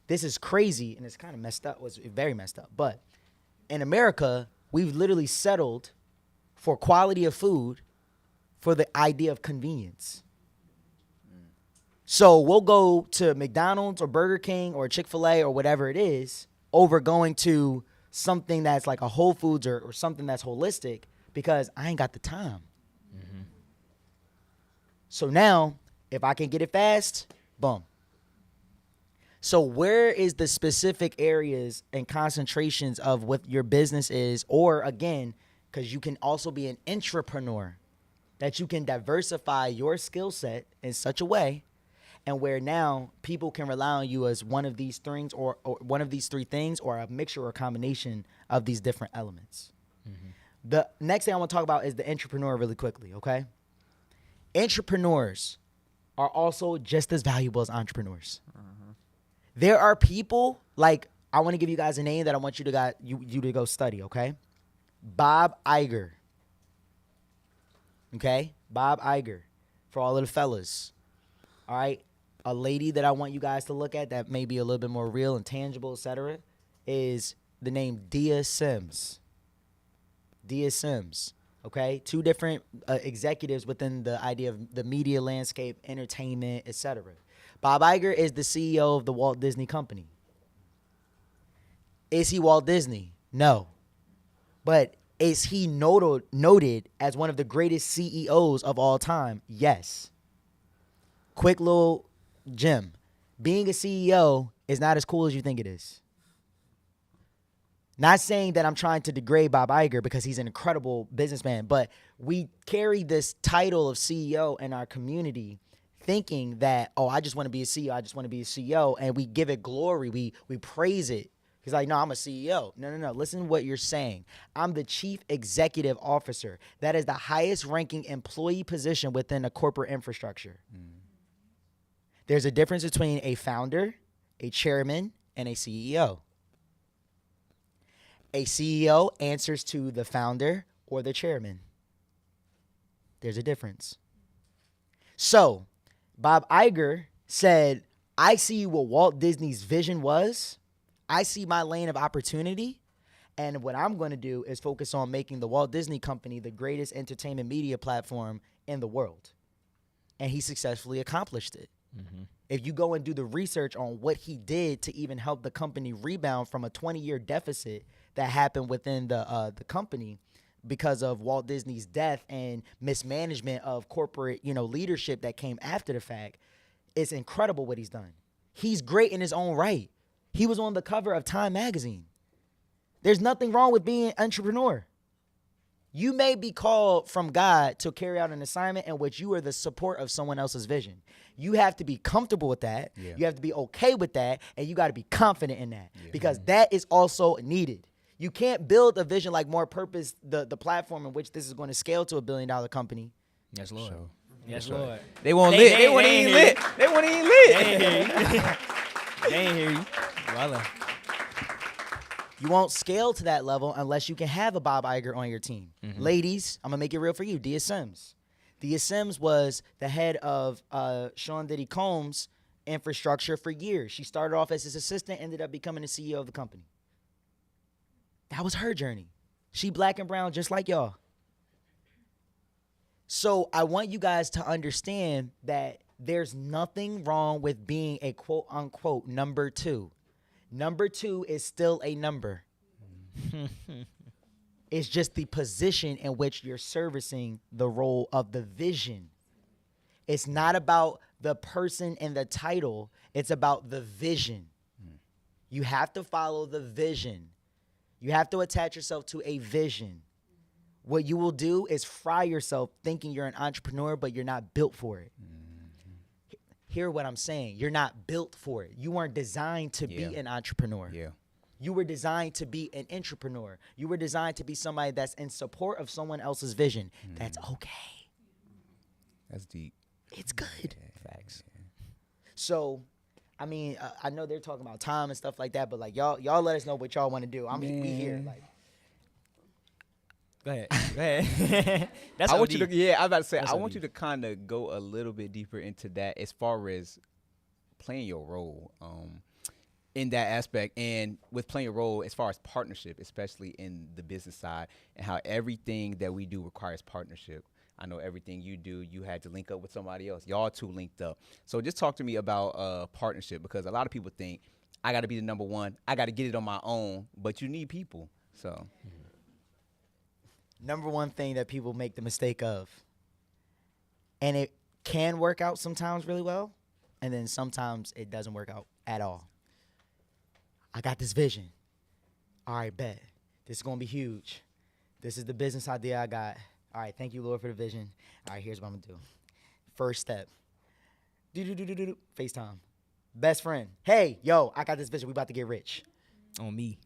This is crazy, and it's kind of messed up. Was very messed up. But in America, we've literally settled for quality of food for the idea of convenience. So we'll go to McDonald's or Burger King or Chick-fil-A or whatever it is over going to something that's like a Whole Foods or something that's holistic because I ain't got the time. So now, if I can get it fast, boom. So where is the specific areas and concentrations of what your business is, or again, because you can also be an entrepreneur, that you can diversify your skill set in such a way and where now people can rely on you as one of these things or one of these three things or a mixture or combination of these different elements. The next thing I want to talk about is the entrepreneur really quickly, okay? Entrepreneurs are also just as valuable as entrepreneurs. There are people, like, I want to give you guys a name that I want you to go study, okay? Bob Iger. Okay? Bob Iger. For all of the fellas. All right? A lady that I want you guys to look at that may be a little bit more real and tangible, etc., is the name Dia Sims. Dia Sims. Okay? Two different executives within the idea of the media landscape, entertainment, etc. Bob Iger is the CEO of the Walt Disney Company. Is he Walt Disney? No. But is he noted as one of the greatest CEOs of all time? Yes. Quick little gem. Being a CEO is not as cool as you think it is. Not saying that I'm trying to degrade Bob Iger because he's an incredible businessman, but we carry this title of CEO in our community thinking that, oh, I just want to be a CEO. I just want to be a CEO. And we give it glory. We praise it. He's like, no, I'm a CEO. No. Listen to what you're saying. I'm the chief executive officer. That is the highest ranking employee position within a corporate infrastructure. There's a difference between a founder, a chairman, and a CEO. A CEO answers to the founder or the chairman. There's a difference. So, Bob Iger said, I see what Walt Disney's vision was. I see my lane of opportunity. And what I'm going to do is focus on making the Walt Disney Company the greatest entertainment media platform in the world. And he successfully accomplished it. If you go and do the research on what he did to even help the company rebound from a 20-year deficit that happened within the company because of Walt Disney's death and mismanagement of corporate, leadership that came after the fact, it's incredible what he's done. He's great in his own right. He was on the cover of Time magazine. There's nothing wrong with being an entrepreneur. You may be called from God to carry out an assignment in which you are the support of someone else's vision. You have to be comfortable with that. Yeah. You have to be okay with that. And you got to be confident in that because that is also needed. You can't build a vision like More Purpose, the platform in which this is going to scale to $1 billion company. Yes, Lord. Sure. Yes, Lord. They won't lit. They won't even lit. They won't even lit. They ain't hear you. Well, you won't scale to that level unless you can have a Bob Iger on your team. Ladies, I'm going to make it real for you. Dia Sims. Dia Sims was the head of Sean Diddy Combs' infrastructure for years. She started off as his assistant, ended up becoming the CEO of the company. That was her journey. She black and brown just like y'all. So I want you guys to understand that there's nothing wrong with being a quote unquote number two. Number two is still a number. It's just the position in which you're servicing the role of the vision. It's not about the person and the title. It's about the vision. You have to follow the vision. You have to attach yourself to a vision. What you will do is fry yourself thinking you're an entrepreneur, but you're not built for it. Hear what I'm saying. You're not built for it. You weren't designed to be an entrepreneur. You were designed to be an entrepreneur. You were designed to be somebody that's in support of someone else's vision. That's okay. That's deep. It's good. Facts. So, I mean, I know they're talking about time and stuff like that, but like y'all let us know what y'all want to do. We here. Like, go ahead. That's I want you to. Yeah, I was about to say. That's I want you to kind of go a little bit deeper into that as far as playing your role in that aspect, and with playing a role as far as partnership, especially in the business side, and how everything that we do requires partnership. I know everything you do, you had to link up with somebody else. Y'all two linked up. So just talk to me about partnership, because a lot of people think I got to be the number one. I got to get it on my own, but you need people. So. Number one thing that people make the mistake of, and it can work out sometimes really well, and then sometimes it doesn't work out at all. I got this vision. All right, bet. This is going to be huge. This is the business idea I got. All right, thank you, Lord, for the vision. All right, here's what I'm gonna do. First step. Do. FaceTime. Best friend. Hey, yo, I got this vision. We about to get rich. On me.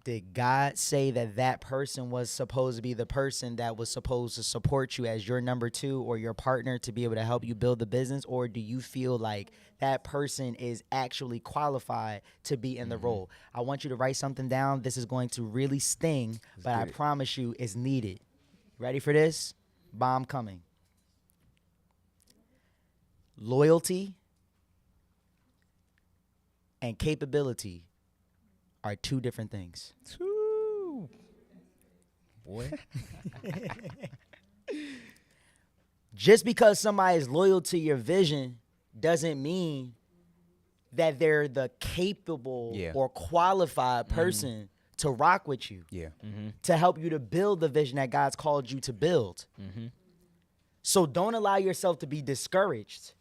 Did God say that that person was supposed to be the person that was supposed to support you as your number two or your partner to be able to help you build the business? Or do you feel like that person is actually qualified to be in the role? I want you to write something down. This is going to really sting, but I promise you it's needed. Ready for this? Bomb coming. Loyalty and capability are two different things. Boy. Just because somebody is loyal to your vision doesn't mean that they're the capable or qualified person to rock with you, to help you to build the vision that God's called you to build. So don't allow yourself to be discouraged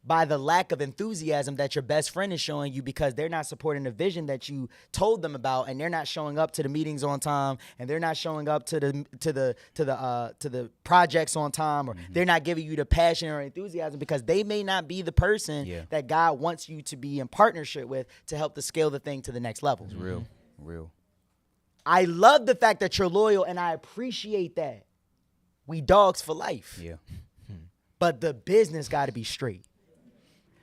by the lack of enthusiasm that your best friend is showing you because they're not supporting the vision that you told them about, and they're not showing up to the meetings on time, and they're not showing up to the projects on time, or they're not giving you the passion or enthusiasm because they may not be the person that God wants you to be in partnership with to help to scale the thing to the next level. It's real. I love the fact that you're loyal, and I appreciate that. We dogs for life. Yeah. But the business got to be straight.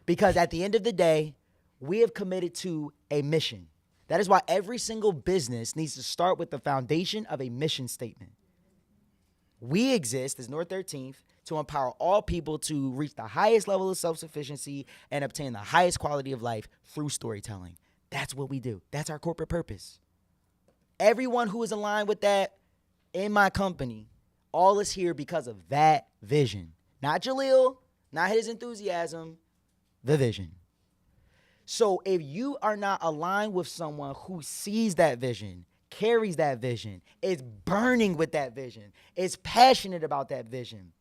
Because at the end of the day, we have committed to a mission. That is why every single business needs to start with the foundation of a mission statement. We exist as North 13th to empower all people to reach the highest level of self-sufficiency and obtain the highest quality of life through storytelling. That's what we do. That's our corporate purpose. Everyone who is aligned with that in my company, all is here because of that vision. Not Jaleel, not his enthusiasm, the vision. So if you are not aligned with someone who sees that vision, carries that vision, is burning with that vision, is passionate about that vision,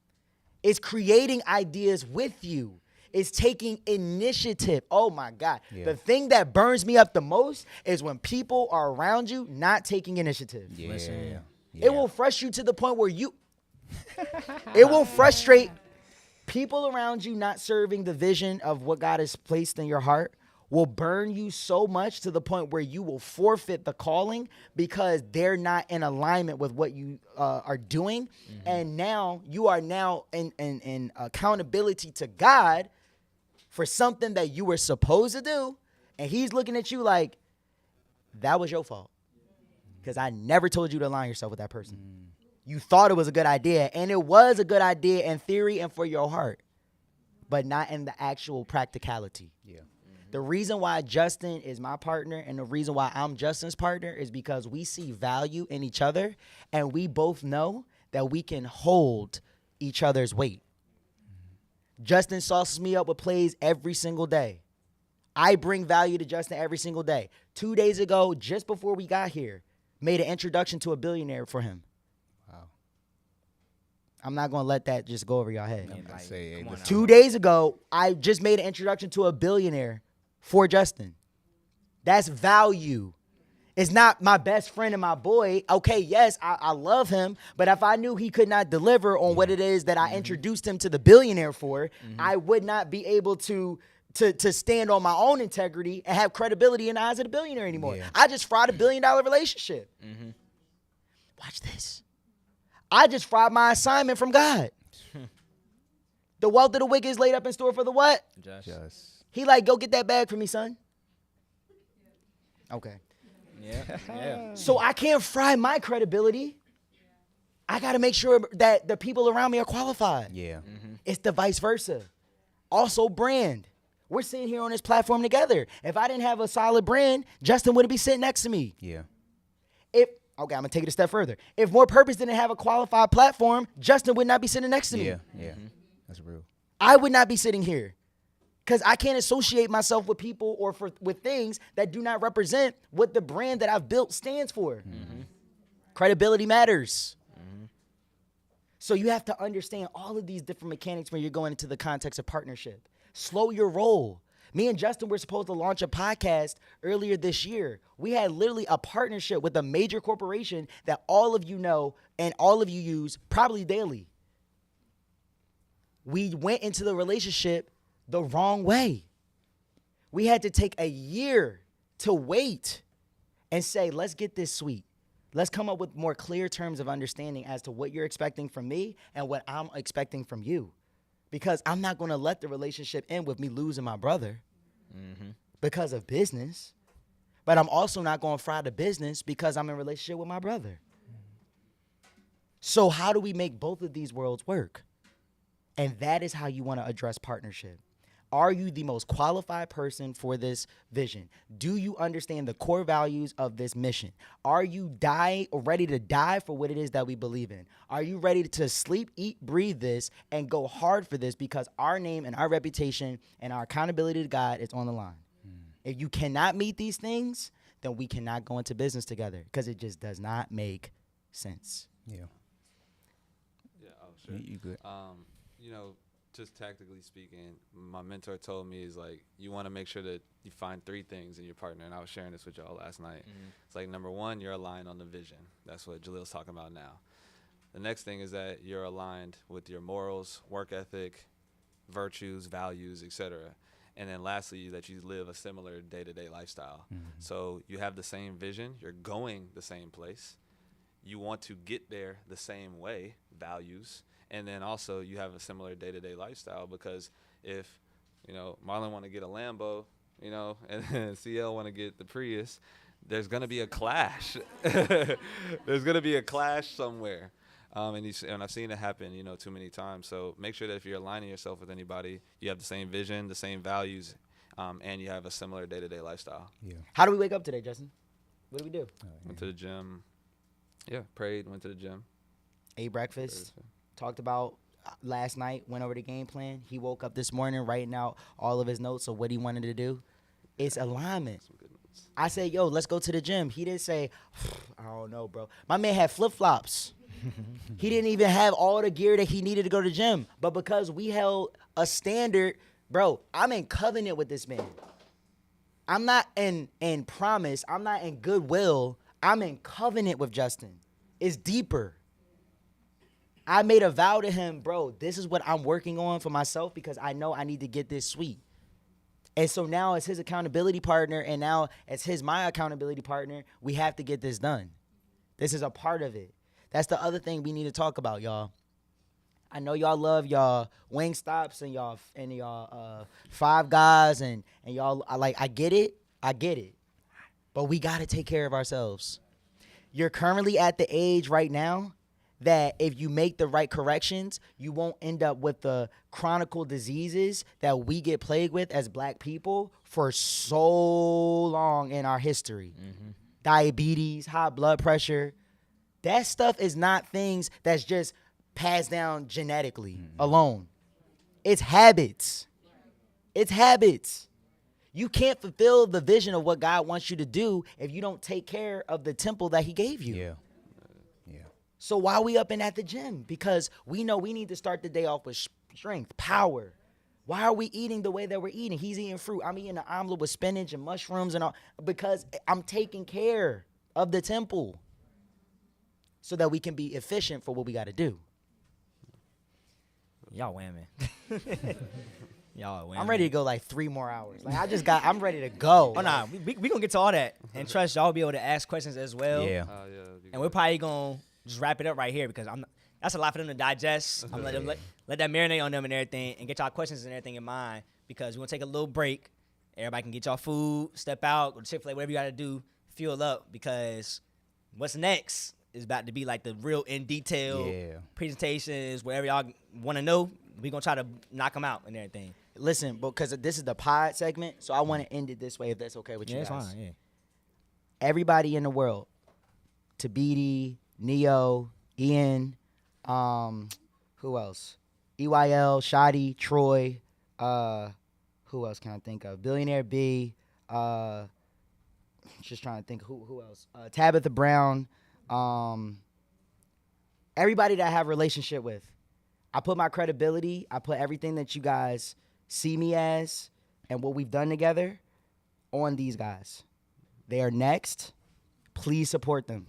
is creating ideas with you, is taking initiative. Oh my God. Yeah. The thing that burns me up the most is when people are around you not taking initiative. Yeah. It will frustrate you to the point where it will frustrate people around you not serving the vision of what God has placed in your heart. Will burn you so much to the point where you will forfeit the calling because they're not in alignment with what you are doing. And now you are now in accountability to God for something that you were supposed to do. And he's looking at you like, that was your fault. Because I never told you to align yourself with that person. You thought it was a good idea, and it was a good idea in theory and for your heart, but not in the actual practicality. Yeah. The reason why Justin is my partner and the reason why I'm Justin's partner is because we see value in each other, and we both know that we can hold each other's weight. Justin sauces me up with plays every single day. I bring value to Justin every single day. 2 days ago, just before we got here, made an introduction to a billionaire for him. I'm not going to let that just go over your head. Say, 2 days ago, I just made an introduction to a billionaire for Justin. That's value. It's not my best friend and my boy. Okay, yes, I love him, but if I knew he could not deliver on what it is that I introduced him to the billionaire for, I would not be able to stand on my own integrity and have credibility in the eyes of the billionaire anymore. Yeah. I just fried $1 billion relationship. Watch this. I just fried my assignment from God. The wealth of the wicked is laid up in store for the what? Just. He like, go get that bag for me, son. Okay. Yeah. So I can't fry my credibility. I got to make sure that the people around me are qualified. Yeah. It's the vice versa. Also brand. We're sitting here on this platform together. If I didn't have a solid brand, Justin wouldn't be sitting next to me. Yeah. Okay, I'm going to take it a step further. If More Purpose didn't have a qualified platform, Justin would not be sitting next to me. Yeah. That's real. I would not be sitting here because I can't associate myself with people or with things that do not represent what the brand that I've built stands for. Credibility matters. So you have to understand all of these different mechanics when you're going into the context of partnership. Slow your roll. Me and Justin were supposed to launch a podcast earlier this year. We had literally a partnership with a major corporation that all of you know and all of you use probably daily. We went into the relationship the wrong way. We had to take a year to wait and say, let's get this sweet. Let's come up with more clear terms of understanding as to what you're expecting from me and what I'm expecting from you. Because I'm not going to let the relationship end with me losing my brother because of business. But I'm also not going to fry the business because I'm in a relationship with my brother. So how do we make both of these worlds work? And that is how you want to address partnership. Are you the most qualified person for this vision? Do you understand the core values of this mission? Are you ready to die for what it is that we believe in? Are you ready to sleep, eat, breathe this, and go hard for this because our name and our reputation and our accountability to God is on the line? If you cannot meet these things, then we cannot go into business together because it just does not make sense. Yeah. Yeah, oh, sure. You good. You know, just tactically speaking, my mentor told me is like, you want to make sure that you find 3 things in your partner. And I was sharing this with y'all last night. It's like, number 1, you're aligned on the vision. That's what Jalil's talking about now. The next thing is that you're aligned with your morals, work ethic, virtues, values, etc. And then lastly, that you live a similar day-to-day lifestyle. So you have the same vision. You're going the same place. You want to get there the same way, values. And then also you have a similar day-to-day lifestyle, because if, you know, Marlon want to get a Lambo, you know, and then CL want to get the Prius, there's going to be a clash. There's going to be a clash somewhere. And I've seen it happen, you know, too many times. So make sure that if you're aligning yourself with anybody, you have the same vision, the same values, and you have a similar day-to-day lifestyle. Yeah. How do we wake up today, Justin? What do we do? Went to the gym. Yeah, prayed, went to the gym. Ate breakfast. Talked about last night, went over the game plan. He woke up this morning writing out all of his notes of what he wanted to do. It's alignment. Some good notes. I said, yo, let's go to the gym. He didn't say, I don't know, bro. My man had flip-flops. He didn't even have all the gear that he needed to go to the gym. But because we held a standard, bro, I'm in covenant with this man. I'm not in promise. I'm not in goodwill. I'm in covenant with Justin. It's deeper. I made a vow to him, bro, this is what I'm working on for myself because I know I need to get this sweet. And so now as his accountability partner and now as my accountability partner, we have to get this done. This is a part of it. That's the other thing we need to talk about, y'all. I know y'all love y'all Wingstops and y'all Five Guys and y'all, I get it. But we got to take care of ourselves. You're currently at the age right now that if you make the right corrections, you won't end up with the chronic diseases that we get plagued with as black people for so long in our history. Diabetes, high blood pressure. That stuff is not things that's just passed down genetically alone. It's habits. It's habits. You can't fulfill the vision of what God wants you to do if you don't take care of the temple that he gave you. Yeah. So why are we up and at the gym? Because we know we need to start the day off with strength, power. Why are we eating the way that we're eating? He's eating fruit. I'm eating an omelet with spinach and mushrooms and all because I'm taking care of the temple so that we can be efficient for what we got to do. Y'all whamming. Y'all whamming. I'm ready to go like 3 more hours. I'm ready to go. Oh, nah, we gonna get to all that. And trust y'all be able to ask questions as well. Yeah. And we're probably gonna just wrap it up right here because that's a lot for them to digest. I'm gonna let that marinate on them and everything and get y'all questions and everything in mind because we're gonna take a little break. Everybody can get y'all food, step out, go to Chick-fil-A, whatever you gotta do, fuel up because what's next is about to be like the real in detail presentations, whatever y'all wanna know. We're gonna try to knock them out and everything. Listen, because this is the pod segment, so I want to end it this way if that's okay with you guys. That's fine, yeah. Everybody in the world, Tabidi, Neo, Ian, who else? EYL, Shadi, Troy, who else can I think of? Billionaire B, just trying to think who else? Tabitha Brown, everybody that I have a relationship with. I put my credibility, I put everything that you guys see me as and what we've done together on these guys. They are next. Please support them.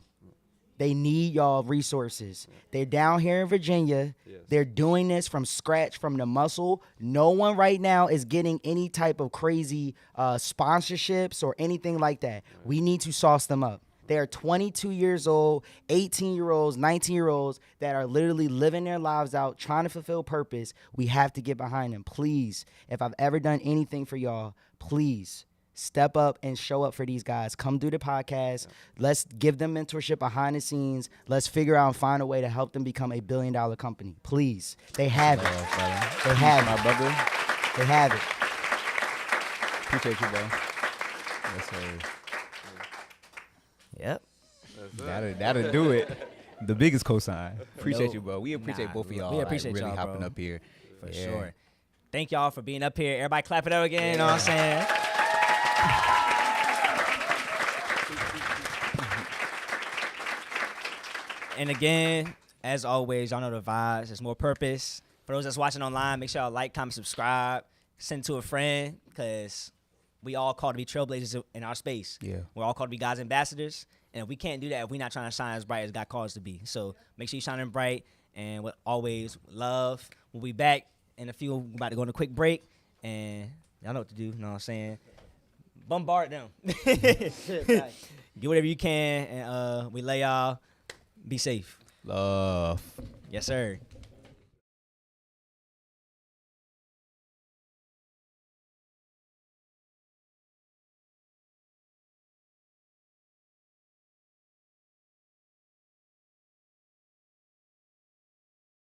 They need y'all resources. They're down here in Virginia. Yes. They're doing this from scratch, from the muscle. No one right now is getting any type of crazy sponsorships or anything like that. We need to sauce them up. They are 22 years old, 18-year-olds, 19-year-olds that are literally living their lives out, trying to fulfill purpose. We have to get behind them. Please, if I've ever done anything for y'all, please step up and show up for these guys. Come do the podcast. Let's give them mentorship behind the scenes. Let's figure out and find a way to help them become a billion-dollar company. Please. They have it. They have My it. brother. They have it. Appreciate you, bro. Yes, sir. Yep. That'll do it. The biggest cosign. Appreciate No. you, bro. We appreciate Nah, both of we y'all. appreciate really y'all, hopping bro. up here. For Yeah. sure. Thank y'all for being up here. Everybody clap it up again, you know what I'm saying? And again, as always, y'all know the vibes. There's more purpose. For those that's watching online, make sure y'all like, comment, subscribe, send to a friend, because we all called to be trailblazers in our space. Yeah. We're all called to be God's ambassadors. And we can't do that if we're not trying to shine as bright as God calls us to be. So make sure you're shining bright. And with always love. We'll be back in a few. We're about to go on a quick break. And y'all know what to do. You know what I'm saying? Bombard them. Do whatever you can. And we lay y'all. Be safe. Love. Yes, sir.